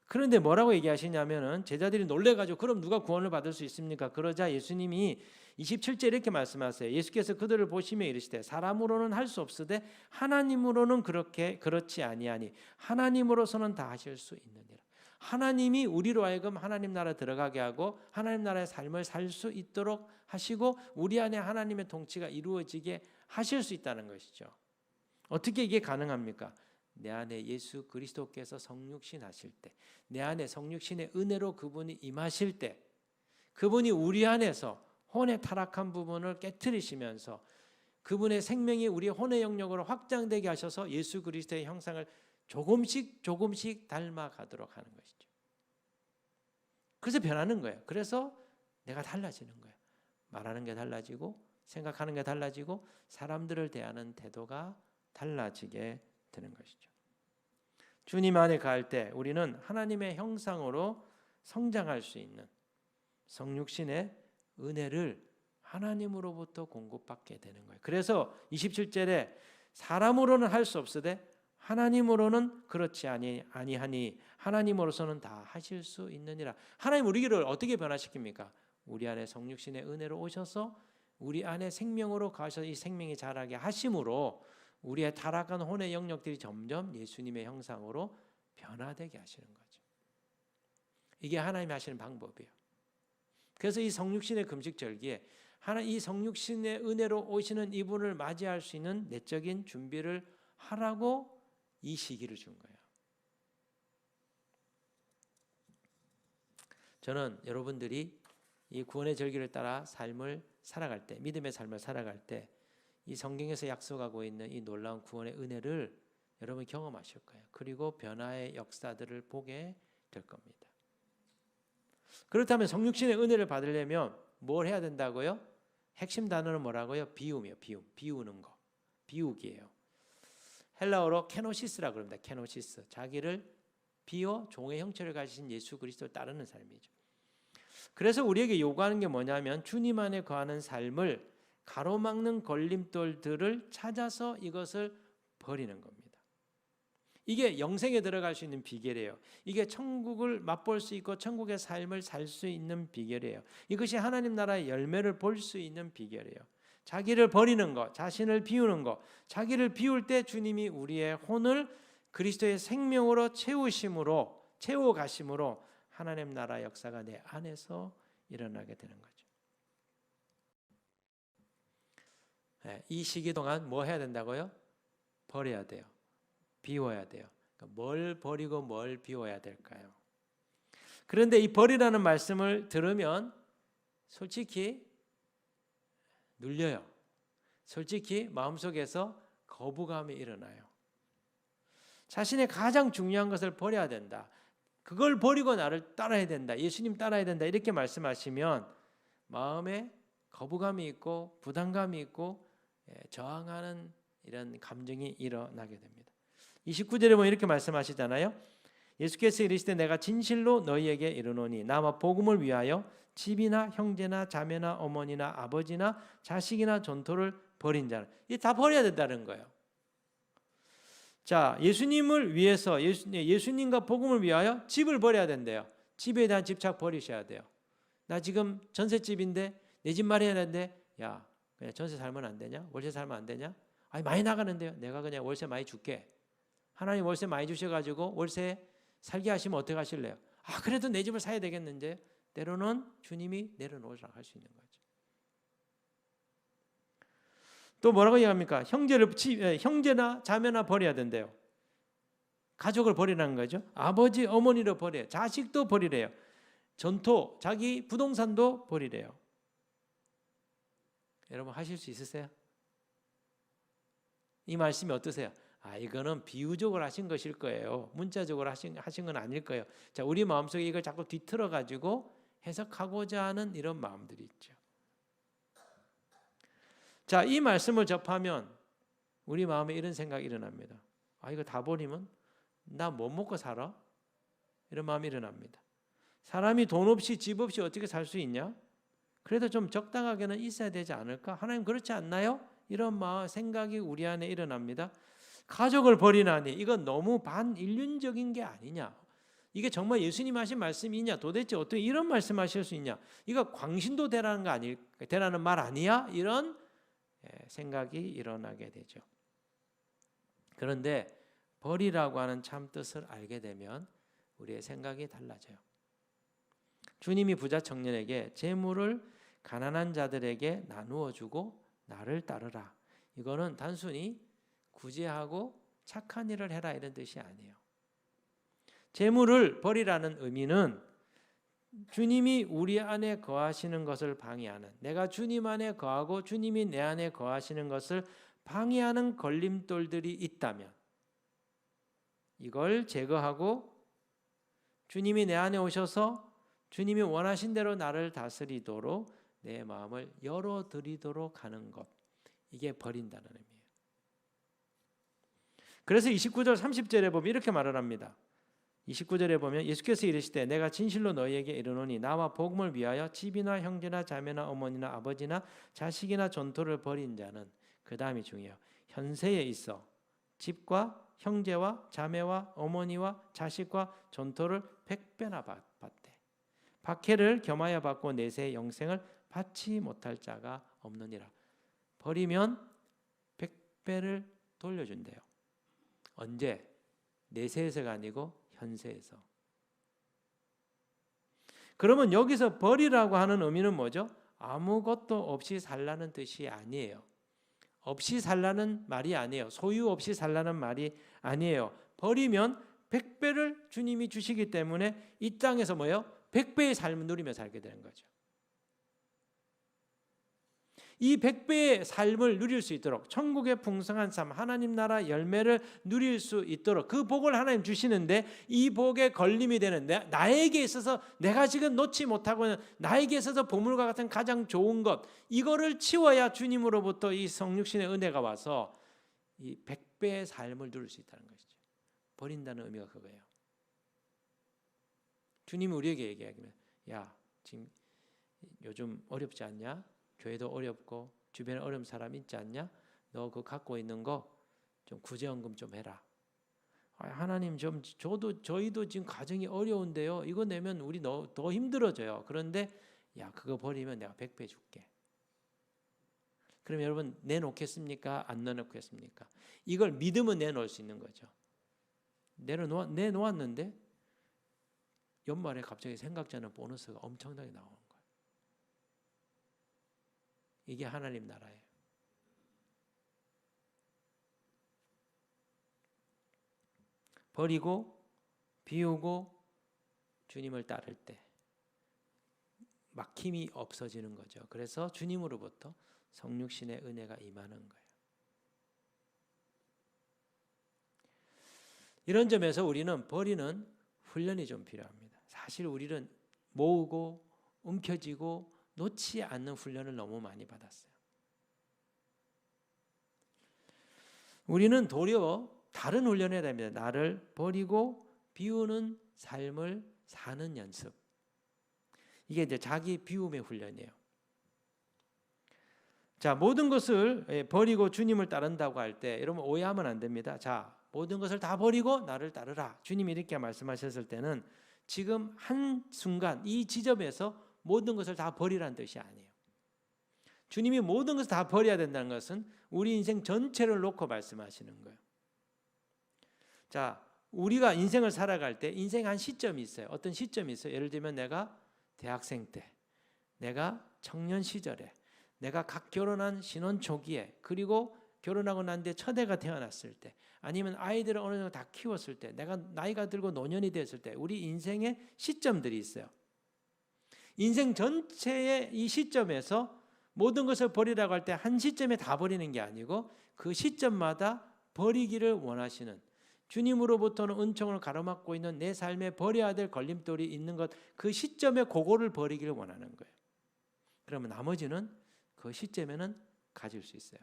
그런데 뭐라고 얘기하시냐면은 제자들이 놀래가지고 그럼 누가 구원을 받을 수 있습니까? 그러자 예수님이 27절 이렇게 말씀하세요. 예수께서 그들을 보시며 이르시되 사람으로는 할 수 없으되 하나님으로는 그렇지 아니하니 하나님으로서는 다 하실 수 있느니라. 하나님이 우리로 하여금 하나님 나라 들어가게 하고 하나님 나라의 삶을 살 수 있도록 하시고 우리 안에 하나님의 통치가 이루어지게 하실 수 있다는 것이죠. 어떻게 이게 가능합니까? 내 안에 예수 그리스도께서 성육신 하실 때, 내 안에 성육신의 은혜로 그분이 임하실 때, 그분이 우리 안에서 혼의 타락한 부분을 깨트리시면서 그분의 생명이 우리의 혼의 영역으로 확장되게 하셔서 예수 그리스도의 형상을 조금씩 닮아가도록 하는 것이죠. 그래서 변하는 거예요. 그래서 내가 달라지는 거예요. 말하는 게 달라지고 생각하는 게 달라지고 사람들을 대하는 태도가 달라지게 되는 것이죠. 주님 안에 갈 때 우리는 하나님의 형상으로 성장할 수 있는 성육신의 은혜를 하나님으로부터 공급받게 되는 거예요. 그래서 27절에 사람으로는 할 수 없으되 하나님으로는 그렇지 아니하니 하나님으로서는 다 하실 수 있느니라. 하나님 우리를 어떻게 변화시킵니까? 우리 안에 성육신의 은혜로 오셔서 우리 안에 생명으로 가셔서 이 생명이 자라게 하심으로 우리의 타락한 혼의 영역들이 점점 예수님의 형상으로 변화되게 하시는 거죠. 이게 하나님이 하시는 방법이에요. 그래서 이 성육신의 금식절기에 이 성육신의 은혜로 오시는 이분을 맞이할 수 있는 내적인 준비를 하라고 이 시기를 준 거예요. 저는 여러분들이 이 구원의 절기를 따라 삶을 살아갈 때, 믿음의 삶을 살아갈 때 이 성경에서 약속하고 있는 이 놀라운 구원의 은혜를 여러분 경험하실 거예요. 그리고 변화의 역사들을 보게 될 겁니다. 그렇다면 성육신의 은혜를 받으려면 뭘 해야 된다고요? 핵심 단어는 뭐라고요? 비움이에요. 비우는 거. 비우기예요. 헬라어로 케노시스라고 그럽니다. 케노시스. 자기를 비워 종의 형체를 가지신 예수 그리스도를 따르는 삶이죠. 그래서 우리에게 요구하는 게 뭐냐면 주님 안에 거하는 삶을 가로막는 걸림돌들을 찾아서 이것을 버리는 겁니다. 이게 영생에 들어갈 수 있는 비결이에요. 이게 천국을 맛볼 수 있고 천국의 삶을 살 수 있는 비결이에요. 이것이 하나님 나라의 열매를 볼 수 있는 비결이에요. 자기를 버리는 것, 자신을 비우는 것. 자기를 비울 때 주님이 우리의 혼을 그리스도의 생명으로 채워가심으로 하나님 나라 역사가 내 안에서 일어나게 되는 거죠. 이 시기 동안 뭐 해야 된다고요? 버려야 돼요. 비워야 돼요. 그러니까 뭘 버리고 뭘 비워야 될까요? 그런데 이 버리라는 말씀을 들으면 솔직히 눌려요. 솔직히 마음속에서 거부감이 일어나요. 자신의 가장 중요한 것을 버려야 된다. 그걸 버리고 나를 따라야 된다. 예수님 따라야 된다. 이렇게 말씀하시면 마음에 거부감이 있고 부담감이 있고 저항하는 이런 감정이 일어나게 됩니다. 29절에 보면 이렇게 말씀하시잖아요. 예수께서 이르시되 내가 진실로 너희에게 이르노니 나와 복음을 위하여 집이나 형제나 자매나 어머니나 아버지나 자식이나 전토를 버린 자는 이 다 버려야 된다는 거예요. 자, 예수님을 위해서 예수님과 복음을 위하여 집을 버려야 된대요. 집에 대한 집착 버리셔야 돼요. 나 지금 전셋집인데 내 집 마련해야 되는데 야 그냥 전세 살면 안 되냐? 월세 살면 안 되냐? 아니 많이 나가는데요. 내가 그냥 월세 많이 줄게. 하나님 월세 많이 주셔가지고 월세 살게 하시면 어떻게 하실래요? 아 그래도 내 집을 사야 되겠는데 때로는 주님이 내려놓으라고 할 수 있는 거죠. 또 뭐라고 얘기합니까? 형제나 자매나 버려야 된대요. 가족을 버리라는 거죠. 아버지 어머니를 버려요. 자식도 버리래요. 전토 자기 부동산도 버리래요. 여러분 하실 수 있으세요? 이 말씀이 어떠세요? 아 이거는 비유적으로 하신 것일 거예요. 문자적으로 하신 건 아닐 거예요. 자 우리 마음속에 이걸 자꾸 뒤틀어 가지고 해석하고자 하는 이런 마음들이 있죠. 자, 이 말씀을 접하면 우리 마음에 이런 생각이 일어납니다. 아 이거 다 버리면 나 뭐 먹고 살아? 이런 마음이 일어납니다. 사람이 돈 없이 집 없이 어떻게 살 수 있냐? 그래도 좀 적당하게는 있어야 되지 않을까? 하나님 그렇지 않나요? 이런 생각이 우리 안에 일어납니다. 가족을 버리나니 이건 너무 반인륜적인 게 아니냐? 이게 정말 예수님 하신 말씀이냐? 도대체 어떻게 이런 말씀하실 수 있냐? 이거 광신도 되라는 말 아니야? 이런 생각이 일어나게 되죠. 그런데 버리라고 하는 참 뜻을 알게 되면 우리의 생각이 달라져요. 주님이 부자 청년에게 재물을 가난한 자들에게 나누어 주고 나를 따르라. 이거는 단순히 구제하고 착한 일을 해라 이런 뜻이 아니에요. 재물을 버리라는 의미는 주님이 우리 안에 거하시는 것을 방해하는, 내가 주님 안에 거하고 주님이 내 안에 거하시는 것을 방해하는 걸림돌들이 있다면 이걸 제거하고 주님이 내 안에 오셔서 주님이 원하신 대로 나를 다스리도록 내 마음을 열어드리도록 하는 것, 이게 버린다는 의미예요. 그래서 29절 30절에 보면 이렇게 말을 합니다. 29절에 보면 예수께서 이르시되 내가 진실로 너희에게 이르노니 나와 복음을 위하여 집이나 형제나 자매나 어머니나 아버지나 자식이나 전토를 벌인 자는, 그 다음이 중요해요. 현세에 있어 집과 형제와 자매와 어머니와 자식과 전토를 100배나 받되 박해를 겸하여 받고 내세의 영생을 받지 못할 자가 없느니라. 버리면 100배를 돌려준대요. 언제? 내세에서가 아니고 현세에서. 그러면 여기서 버리라고 하는 의미는 뭐죠? 아무것도 없이 살라는 뜻이 아니에요. 없이 살라는 말이 아니에요. 소유 없이 살라는 말이 아니에요. 버리면 100배를 주님이 주시기 때문에 이 땅에서 뭐예요? 100배의 삶을 누리며 살게 되는 거죠. 이 100배의 삶을 누릴 수 있도록, 천국의 풍성한 삶, 하나님 나라 열매를 누릴 수 있도록 그 복을 하나님 주시는데, 이 복에 걸림이 되는 나에게 있어서 내가 지금 놓지 못하고 있는, 나에게 있어서 보물과 같은 가장 좋은 것, 이거를 치워야 주님으로부터 이 성육신의 은혜가 와서 이 100배의 삶을 누릴 수 있다는 것이죠. 버린다는 의미가 그거예요. 주님이 우리에게 얘기하기는, 야 지금 요즘 어렵지 않냐? 교회도 어렵고 주변에 어려운 사람 있지 않냐? 너 그거 갖고 있는 거 좀 구제헌금 좀 해라. 하나님 좀 저희도 지금 가정이 어려운데요. 이거 내면 우리 더 힘들어져요. 그런데 야 그거 버리면 내가 100배 줄게. 그럼 여러분 내놓겠습니까? 안 내놓겠습니까? 이걸 믿으면 내놓을 수 있는 거죠. 내놓았는데 연말에 갑자기 생각지 않은 보너스가 엄청나게 나오는 거예요. 이게 하나님 나라예요. 버리고 비우고 주님을 따를 때 막힘이 없어지는 거죠. 그래서 주님으로부터 성육신의 은혜가 임하는 거예요. 이런 점에서 우리는 버리는 훈련이 좀 필요합니다. 사실 우리는 모으고 움켜쥐고 놓지 않는 훈련을 너무 많이 받았어요. 우리는 도리어 다른 훈련을 해야 됩니다. 나를 버리고 비우는 삶을 사는 연습. 이게 이제 자기 비움의 훈련이에요. 자, 모든 것을 버리고 주님을 따른다고 할 때 여러분 오해하면 안 됩니다. 자, 모든 것을 다 버리고 나를 따르라. 주님이 이렇게 말씀하셨을 때는 지금 한순간 이 지점에서 모든 것을 다 버리라는 뜻이 아니에요. 주님이 모든 것을 다 버려야 된다는 것은 우리 인생 전체를 놓고 말씀하시는 거예요. 자, 우리가 인생을 살아갈 때 인생 한 시점이 있어요. 어떤 시점이 있어요. 예를 들면 내가 대학생 때, 내가 청년 시절에, 내가 각 결혼한 신혼 초기에, 그리고 결혼하고 난 뒤에 첫 애가 태어났을 때, 아니면 아이들을 어느 정도 다 키웠을 때, 내가 나이가 들고 노년이 됐을 때, 우리 인생의 시점들이 있어요. 인생 전체의 이 시점에서 모든 것을 버리라고 할 때 한 시점에 다 버리는 게 아니고 그 시점마다 버리기를 원하시는, 주님으로부터는 은총을 가로막고 있는 내 삶에 버려야 될 걸림돌이 있는 것, 그 시점에 그거를 버리기를 원하는 거예요. 그러면 나머지는 그 시점에는 가질 수 있어요.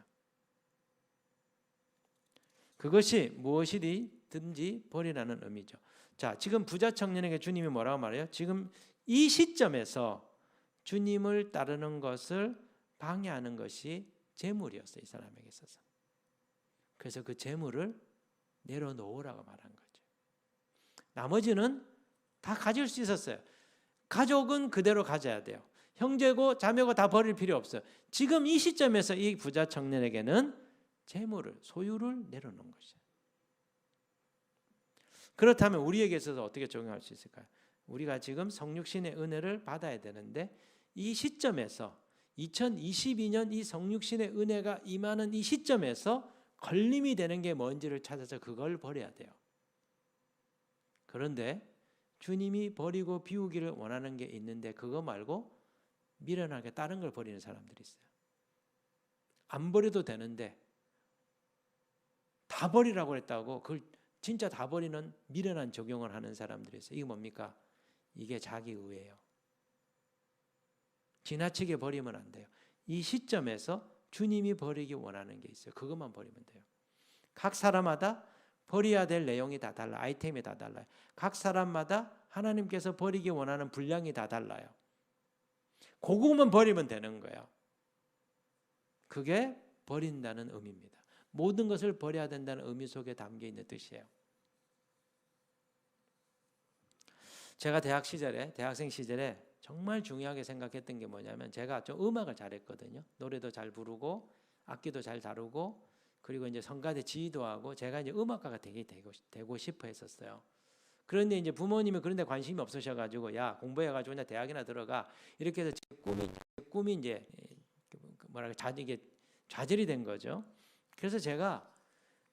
그것이 무엇이든지 버리라는 의미죠. 자, 지금 부자 청년에게 주님이 뭐라고 말해요? 지금 이 시점에서 주님을 따르는 것을 방해하는 것이 재물이었어요. 이 사람에게 있어서. 그래서 그 재물을 내려놓으라고 말한 거죠. 나머지는 다 가질 수 있었어요. 가족은 그대로 가져야 돼요. 형제고 자매고 다 버릴 필요 없어요. 지금 이 시점에서 이 부자 청년에게는 재물을, 소유를 내려놓은 것이에요. 그렇다면 우리에게 있어서 어떻게 적용할 수 있을까요? 우리가 지금 성육신의 은혜를 받아야 되는데 이 시점에서 2022년 이 성육신의 은혜가 임하는 이 시점에서 걸림이 되는 게 뭔지를 찾아서 그걸 버려야 돼요. 그런데 주님이 버리고 비우기를 원하는 게 있는데 그거 말고 미련하게 다른 걸 버리는 사람들이 있어요. 안 버려도 되는데 다 버리라고 했다고 그걸 진짜 다 버리는 미련한 적용을 하는 사람들이 있어요. 이게 뭡니까? 이게 자기의예요. 지나치게 버리면 안 돼요. 이 시점에서 주님이 버리기 원하는 게 있어요. 그것만 버리면 돼요. 각 사람마다 버려야 될 내용이 다 달라요. 아이템이 다 달라요. 각 사람마다 하나님께서 버리기 원하는 분량이 다 달라요. 그것만 버리면 되는 거예요. 그게 버린다는 의미입니다. 모든 것을 버려야 된다는 의미 속에 담겨 있는 뜻이에요. 제가 대학생 시절에 정말 중요하게 생각했던 게 뭐냐면 제가 좀 음악을 잘했거든요. 노래도 잘 부르고 악기도 잘 다루고 그리고 이제 성가대 지휘도 하고 제가 이제 음악가가 되고 싶어 했었어요. 그런데 이제 부모님이 그런 데 관심이 없으셔가지고 야 공부해가지고 그냥 대학이나 들어가 이렇게 해서 제 꿈이 이제 이게 좌절이 된 거죠. 그래서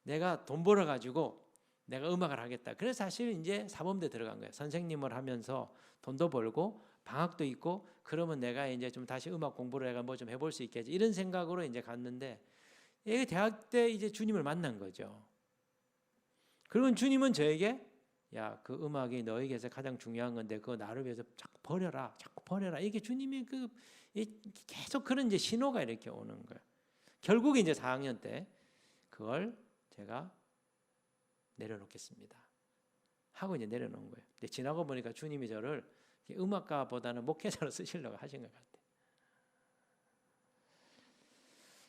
내가 돈 벌어가지고 내가 음악을 하겠다. 그래서 사실 이제 사범대 들어간 거예요. 선생님을 하면서 돈도 벌고 방학도 있고 그러면 내가 이제 좀 다시 음악 공부를 해가 뭐 좀 해볼 수 있겠지. 이런 생각으로 이제 갔는데 이 대학 때 이제 주님을 만난 거죠. 그러면 주님은 저에게 야, 그 음악이 너에게서 가장 중요한 건데 그거 나를 위해서 자꾸 버려라. 이게 주님이 계속 그런 이제 신호가 이렇게 오는 거예요. 결국에 이제 4학년 때 그걸 제가 내려놓겠습니다 하고 이제 내려놓은 거예요. 근데 지나고 보니까 주님이 저를 음악가보다는 목회자로 쓰시려고 하신 것 같아요.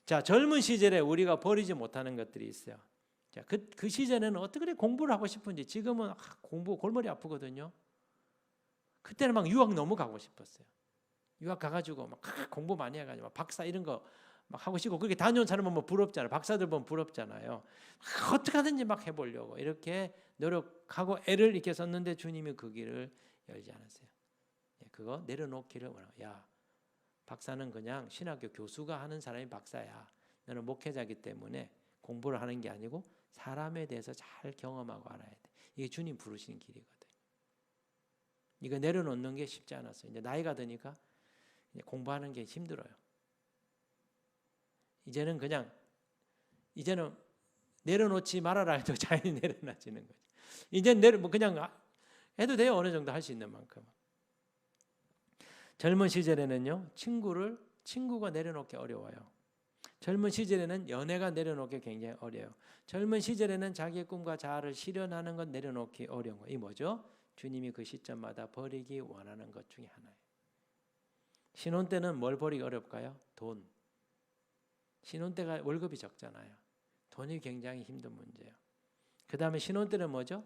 자, 젊은 시절에 우리가 버리지 못하는 것들이 있어요. 자, 그 시절에는 어떻게 그래 공부를 하고 싶은지 지금은 공부 골머리 아프거든요. 그때는 막 유학 너무 가고 싶었어요. 유학 가가지고 막 공부 많이 해가지고 막 박사 이런 거 막 하고 싶고 그렇게 다녀온 사람은 뭐 부럽잖아요. 박사들 보면 부럽잖아요. 어떻게 하든지 막 해보려고 이렇게 노력하고 애를 이렇게 썼는데 주님이 그 길을 열지 않았어요. 그거 내려놓기를 원하고 야 박사는 그냥 신학교 교수가 하는 사람이 박사야. 너는 목회자이기 때문에 공부를 하는 게 아니고 사람에 대해서 잘 경험하고 알아야 돼. 이게 주님 부르시는 길이거든. 이거 내려놓는 게 쉽지 않았어요. 이제 나이가 드니까 이제 공부하는 게 힘들어요. 이제는 내려놓지 말아라 해도 자연히 내려놔지는 거죠. 이제 그냥 해도 돼요. 어느 정도 할 수 있는 만큼. 젊은 시절에는요, 친구가 내려놓기 어려워요. 젊은 시절에는 연애가 내려놓기 굉장히 어려워요. 젊은 시절에는 자기의 꿈과 자아를 실현하는 건 내려놓기 어려운 거예요. 이 뭐죠? 주님이 그 시점마다 버리기 원하는 것 중에 하나예요. 신혼 때는 뭘 버리기 어렵까요? 돈. 신혼 때가 월급이 적잖아요. 돈이 굉장히 힘든 문제예요. 그 다음에 신혼 때는 뭐죠?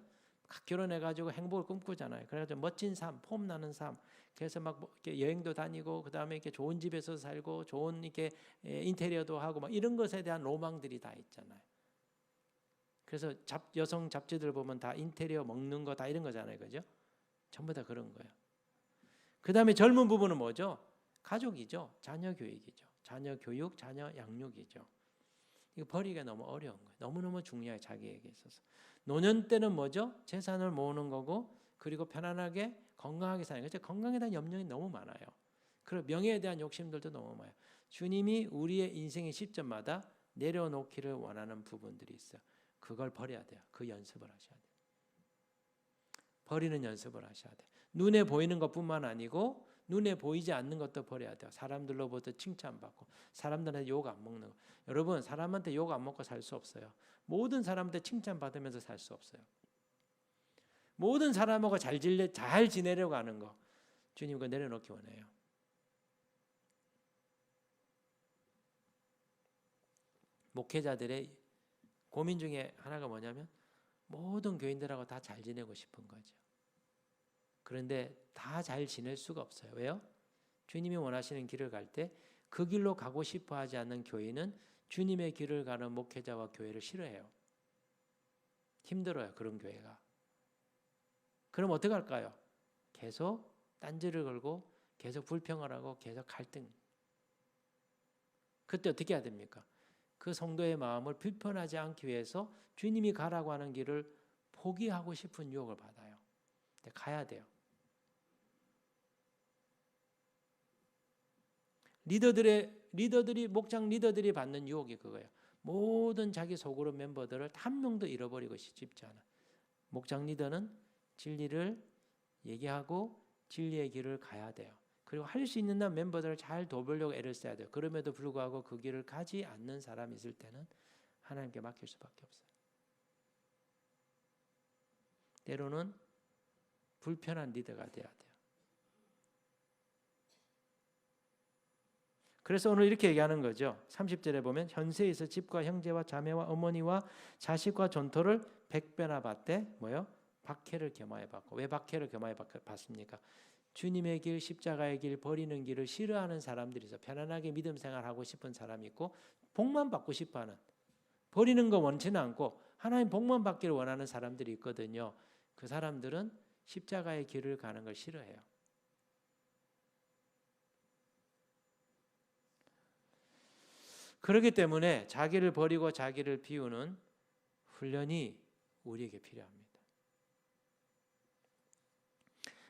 결혼해가지고 행복을 꿈꾸잖아요. 그래가지고 멋진 삶, 폼나는 삶. 그래서 막 이렇게 여행도 다니고, 그 다음에 이렇게 좋은 집에서 살고, 좋은 이렇게 인테리어도 하고, 막 이런 것에 대한 로망들이 다 있잖아요. 그래서 여성 잡지들 보면 다 인테리어 먹는 거 다 이런 거잖아요, 그죠? 전부 다 그런 거예요. 그 다음에 젊은 부부는 뭐죠? 가족이죠. 자녀 교육이죠. 자녀 교육, 자녀 양육이죠. 이거 버리기가 너무 어려운 거예요. 너무너무 중요해요, 자기에게 있어서. 노년 때는 뭐죠? 재산을 모으는 거고, 그리고 편안하게 건강하게 사는 거죠. 건강에 대한 염려가 너무 많아요. 그리고 명예에 대한 욕심들도 너무 많아요. 주님이 우리의 인생의 시점마다 내려놓기를 원하는 부분들이 있어요. 그걸 버려야 돼요. 그 연습을 하셔야 돼요. 버리는 연습을 하셔야 돼요. 눈에 보이는 것뿐만 아니고 눈에 보이지 않는 것도 버려야 돼요. 사람들로부터 칭찬받고, 사람들한테 욕 안 먹는 거. 여러분, 사람한테 욕 안 먹고 살 수 없어요. 모든 사람한테 칭찬받으면서 살 수 없어요. 모든 사람하고 잘 지내려고 하는 거, 주님 그거 내려놓기 원해요. 목회자들의 고민 중에 하나가 뭐냐면 모든 교인들하고 다 잘 지내고 싶은 거죠. 그런데 다 잘 지낼 수가 없어요. 왜요? 주님이 원하시는 길을 갈 때 그 길로 가고 싶어 하지 않는 교인은 주님의 길을 가는 목회자와 교회를 싫어해요. 힘들어요, 그런 교회가. 그럼 어떻게 할까요? 계속 딴지를 걸고 계속 불평을 하고 계속 갈등. 그때 어떻게 해야 됩니까? 그 성도의 마음을 불편하지 않기 위해서 주님이 가라고 하는 길을 포기하고 싶은 유혹을 받아요. 근데 가야 돼요. 목장 리더들이 받는 유혹이 그거예요. 모든 자기 속으로 멤버들을 한 명도 잃어버리고 싶지 않아. 목장 리더는 진리를 얘기하고 진리의 길을 가야 돼요. 그리고 할 수 있는 한 멤버들을 잘 도우려고 애를 써야 돼요. 그럼에도 불구하고 그 길을 가지 않는 사람이 있을 때는 하나님께 맡길 수밖에 없어요. 때로는 불편한 리더가 돼야 돼요. 그래서 오늘 이렇게 얘기하는 거죠. 30절에 보면 현세에서 집과 형제와 자매와 어머니와 자식과 전토를 100배나 받되 뭐요? 박해를 겸하여 받고. 왜 박해를 겸하여 받습니까? 주님의 길, 십자가의 길, 버리는 길을 싫어하는 사람들이 있어. 편안하게 믿음 생활하고 싶은 사람이 있고, 복만 받고 싶어하는, 버리는 거 원치는 않고 하나님 복만 받기를 원하는 사람들이 있거든요. 그 사람들은 십자가의 길을 가는 걸 싫어해요. 그렇기 때문에 자기를 버리고 자기를 비우는 훈련이 우리에게 필요합니다.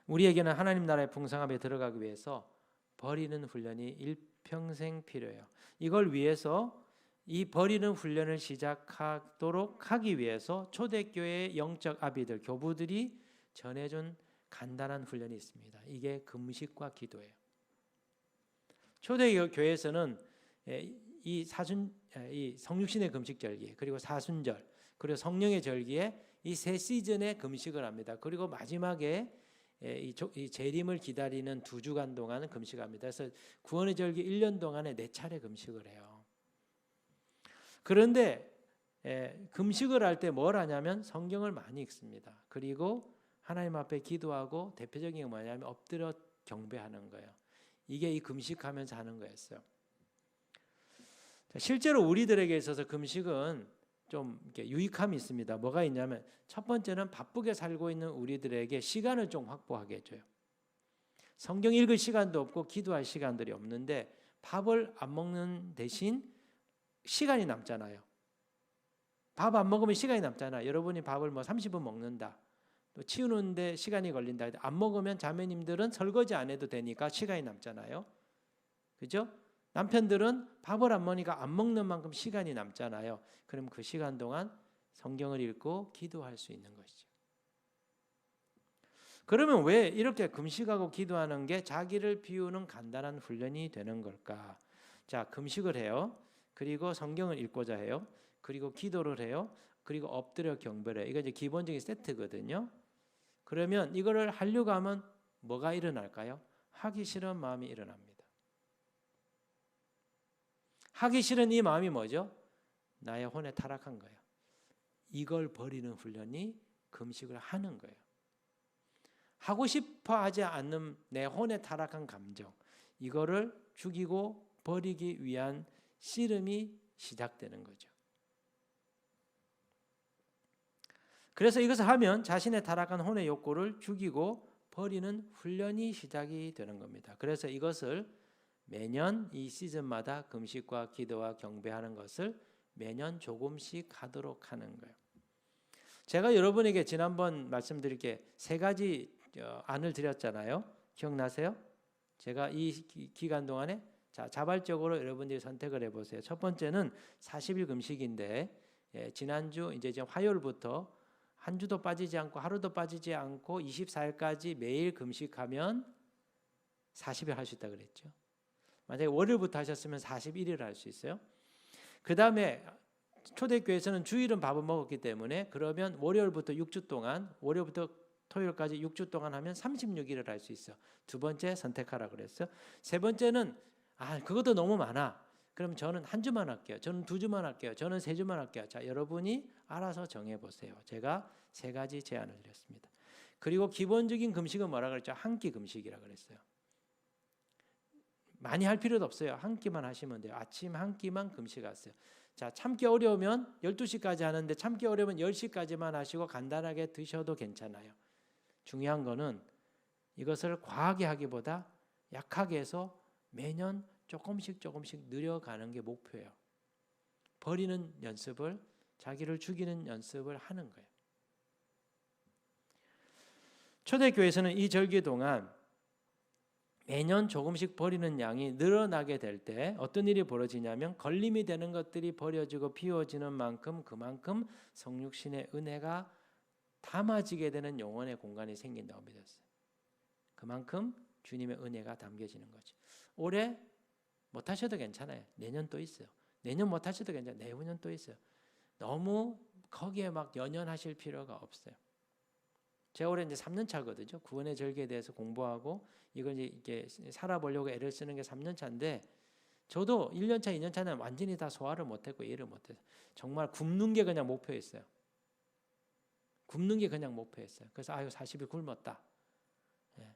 우리에게는 하나님 나라의 풍성함에 들어가기 위해서 버리는 훈련이 일평생 필요해요. 이걸 위해서 이 버리는 훈련을 시작하도록 하기 위해서 초대교회의 영적 아비들, 교부들이 전해준 간단한 훈련이 있습니다. 이게 금식과 기도예요. 초대교회에서는 이 성육신의 금식절기, 그리고 사순절, 그리고 성령의 절기에 이 세 시즌의 금식을 합니다. 그리고 마지막에 이 재림을 기다리는 2주간 동안은 금식합니다. 그래서 구원의 절기 1년 동안에 4차례 금식을 해요. 그런데 금식을 할 때 뭘 하냐면 성경을 많이 읽습니다. 그리고 하나님 앞에 기도하고, 대표적인 게 뭐냐면 엎드려 경배하는 거예요. 이게 이 금식하면서 하는 거였어요. 실제로 우리들에게 있어서 금식은 좀 이렇게 유익함이 있습니다. 뭐가 있냐면 첫 번째는 바쁘게 살고 있는 우리들에게 시간을 좀 확보하게 해줘요. 성경 읽을 시간도 없고 기도할 시간들이 없는데 밥을 안 먹는 대신 시간이 남잖아요. 밥 안 먹으면 시간이 남잖아요. 여러분이 밥을 30분 먹는다. 또 치우는데 시간이 걸린다. 안 먹으면 자매님들은 설거지 안 해도 되니까 시간이 남잖아요. 그죠? 남편들은 밥을 안 먹으니까 안 먹는 만큼 시간이 남잖아요. 그럼 그 시간 동안 성경을 읽고 기도할 수 있는 것이죠. 그러면 왜 이렇게 금식하고 기도하는 게 자기를 비우는 간단한 훈련이 되는 걸까? 자, 금식을 해요. 그리고 성경을 읽고자 해요. 그리고 기도를 해요. 그리고 엎드려 경배를 해요. 이거 이제 기본적인 세트거든요. 그러면 이거를 하려고 하면 뭐가 일어날까요? 하기 싫은 마음이 일어납니다. 하기 싫은 이 마음이 뭐죠? 나의 혼에 타락한 거예요. 이걸 버리는 훈련이 금식을 하는 거예요. 하고 싶어 하지 않는 내 혼에 타락한 감정, 이거를 죽이고 버리기 위한 씨름이 시작되는 거죠. 그래서 이것을 하면 자신의 타락한 혼의 욕구를 죽이고 버리는 훈련이 시작이 되는 겁니다. 그래서 이것을 매년 이 시즌마다 금식과 기도와 경배하는 것을 매년 조금씩 하도록 하는 거예요. 제가 여러분에게 지난번 말씀드릴 게 세 가지 안을 드렸잖아요. 기억나세요? 제가 이 기간 동안에 자발적으로 여러분들이 선택을 해보세요. 첫 번째는 40일 금식인데 지난주 이제 화요일부터 한 주도 빠지지 않고 하루도 빠지지 않고 24일까지 매일 금식하면 40일 할 수 있다 그랬죠. 만약에 월요일부터 하셨으면 41일 할 수 있어요. 그 다음에 초대교회에서는 주일은 밥을 먹었기 때문에 그러면 월요일부터 6주 동안 월요일부터 토요일까지 6주 동안 하면 36일을 할 수 있어. 두 번째 선택하라 그랬어요. 세 번째는 그것도 너무 많아. 그럼 저는 한 주만 할게요. 저는 두 주만 할게요. 저는 세 주만 할게요. 자, 여러분이 알아서 정해보세요. 제가 세 가지 제안을 드렸습니다. 그리고 기본적인 금식은 뭐라 그랬죠? 한 끼 금식이라 그랬어요. 많이 할 필요도 없어요. 한 끼만 하시면 돼요. 아침 한 끼만 금식하세요. 자, 참기 어려우면 12시까지 하는데 참기 어려우면 10시까지만 하시고 간단하게 드셔도 괜찮아요. 중요한 거는 이것을 과하게 하기보다 약하게 해서 매년 조금씩 늘려가는 게 목표예요. 버리는 연습을, 자기를 죽이는 연습을 하는 거예요. 초대교회에서는 이 절기 동안 매년 조금씩 버리는 양이 늘어나게 될 때 어떤 일이 벌어지냐면 걸림이 되는 것들이 버려지고 비워지는 만큼 그만큼 성육신의 은혜가 담아지게 되는 영혼의 공간이 생긴다고 믿었어요. 그만큼 주님의 은혜가 담겨지는 거죠. 올해 못 하셔도 괜찮아요. 내년 또 있어요. 내년 못 하셔도 괜찮아요. 내후년 또 있어요. 너무 거기에 막 연연하실 필요가 없어요. 제가 올해 이제 3년 차거든요. 구원의 절기에 대해서 공부하고 이걸 이렇게 살아보려고 애를 쓰는 게 3년 차인데 저도 1년 차, 2년 차는 완전히 다 소화를 못했고 이해를 못해서 정말 굶는 게 그냥 목표였어요. 굶는 게 그냥 목표였어요. 그래서 40일 굶었다. 예.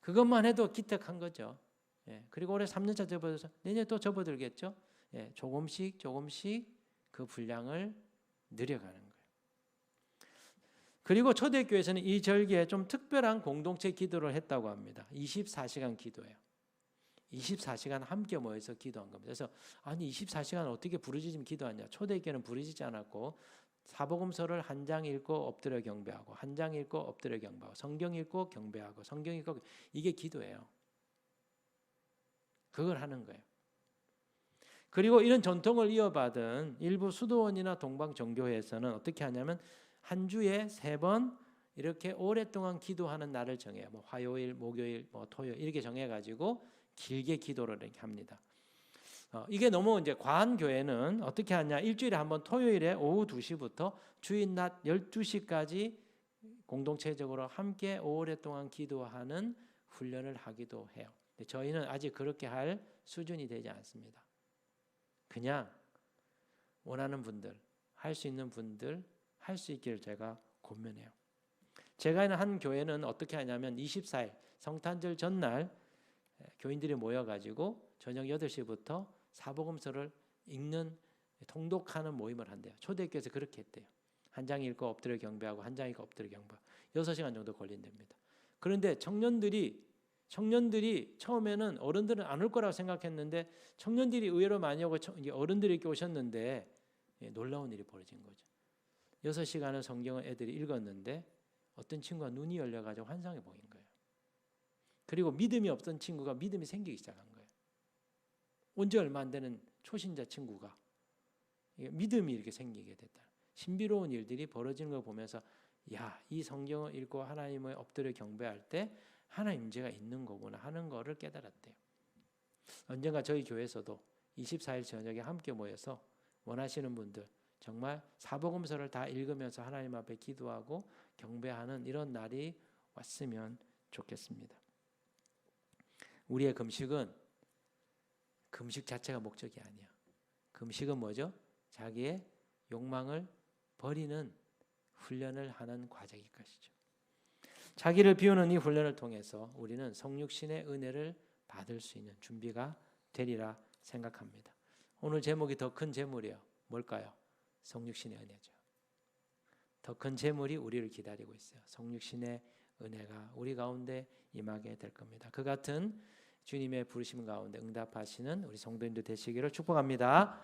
그것만 해도 기특한 거죠. 예. 그리고 올해 3년 차 접어들어서 내년에 또 접어들겠죠. 예. 조금씩 그 분량을 늘려가는 거예요. 그리고 초대교회에서는 이 절기에 좀 특별한 공동체 기도를 했다고 합니다. 24시간 기도예요. 24시간 함께 모여서 기도한 겁니다. 그래서 24시간 어떻게 부르짖으면 기도하냐? 초대교회는 부르짖지 않았고 사복음서를 한 장 읽고 엎드려 경배하고 한 장 읽고 엎드려 경배하고 성경 읽고 경배하고 성경 읽고 이게 기도예요. 그걸 하는 거예요. 그리고 이런 전통을 이어받은 일부 수도원이나 동방 정교회에서는 어떻게 하냐면 한 주에 3번 이렇게 오랫동안 기도하는 날을 정해요. 뭐 화요일, 목요일, 뭐 토요일 이렇게 정해가지고 길게 기도를 이렇게 합니다. 이게 너무 이제 과한 교회는 어떻게 하냐? 일주일에 한번 토요일에 오후 2시부터 주일 낮 12시까지 공동체적으로 함께 오랫동안 기도하는 훈련을 하기도 해요. 근데 저희는 아직 그렇게 할 수준이 되지 않습니다. 그냥 원하는 분들, 할 수 있는 분들 할 수 있기를 제가 권면해요. 제가 있는 한 교회는 어떻게 하냐면 24일 성탄절 전날 교인들이 모여가지고 저녁 8시부터 사복음서를 읽는 통독하는 모임을 한대요. 초대교회에서 그렇게 했대요. 한 장 읽고 엎드려 경배하고 한 장 읽고 엎드려 경배하고 6시간 정도 걸린답니다. 그런데 청년들이 처음에는 어른들은 안 올 거라고 생각했는데 청년들이 의외로 많이 오고 어른들이 이렇게 오셨는데 놀라운 일이 벌어진 거죠. 6시간을 성경을 애들이 읽었는데 어떤 친구가 눈이 열려가지고 환상이 보인 거예요. 그리고 믿음이 없던 친구가 믿음이 생기기 시작한 거예요. 온 지 얼마 안 되는 초신자 친구가 믿음이 이렇게 생기게 됐다. 신비로운 일들이 벌어지는 걸 보면서 야, 이 성경을 읽고 하나님을 엎드려 경배할 때 하나님 임재가 있는 거구나 하는 거를 깨달았대요. 언젠가 저희 교회에서도 24일 저녁에 함께 모여서 원하시는 분들 정말 사복음서를 다 읽으면서 하나님 앞에 기도하고 경배하는 이런 날이 왔으면 좋겠습니다. 우리의 금식은 금식 자체가 목적이 아니야. 금식은 뭐죠? 자기의 욕망을 버리는 훈련을 하는 과정일 것이죠. 자기를 비우는 이 훈련을 통해서 우리는 성육신의 은혜를 받을 수 있는 준비가 되리라 생각합니다. 오늘 제목이 더 큰 재물이요. 뭘까요? 성육신의 은혜죠. 더 큰 재물이 우리를 기다리고 있어요. 성육신의 은혜가 우리 가운데 임하게 될 겁니다. 그 같은 주님의 부르심 가운데 응답하시는 우리 성도님들 되시기를 축복합니다.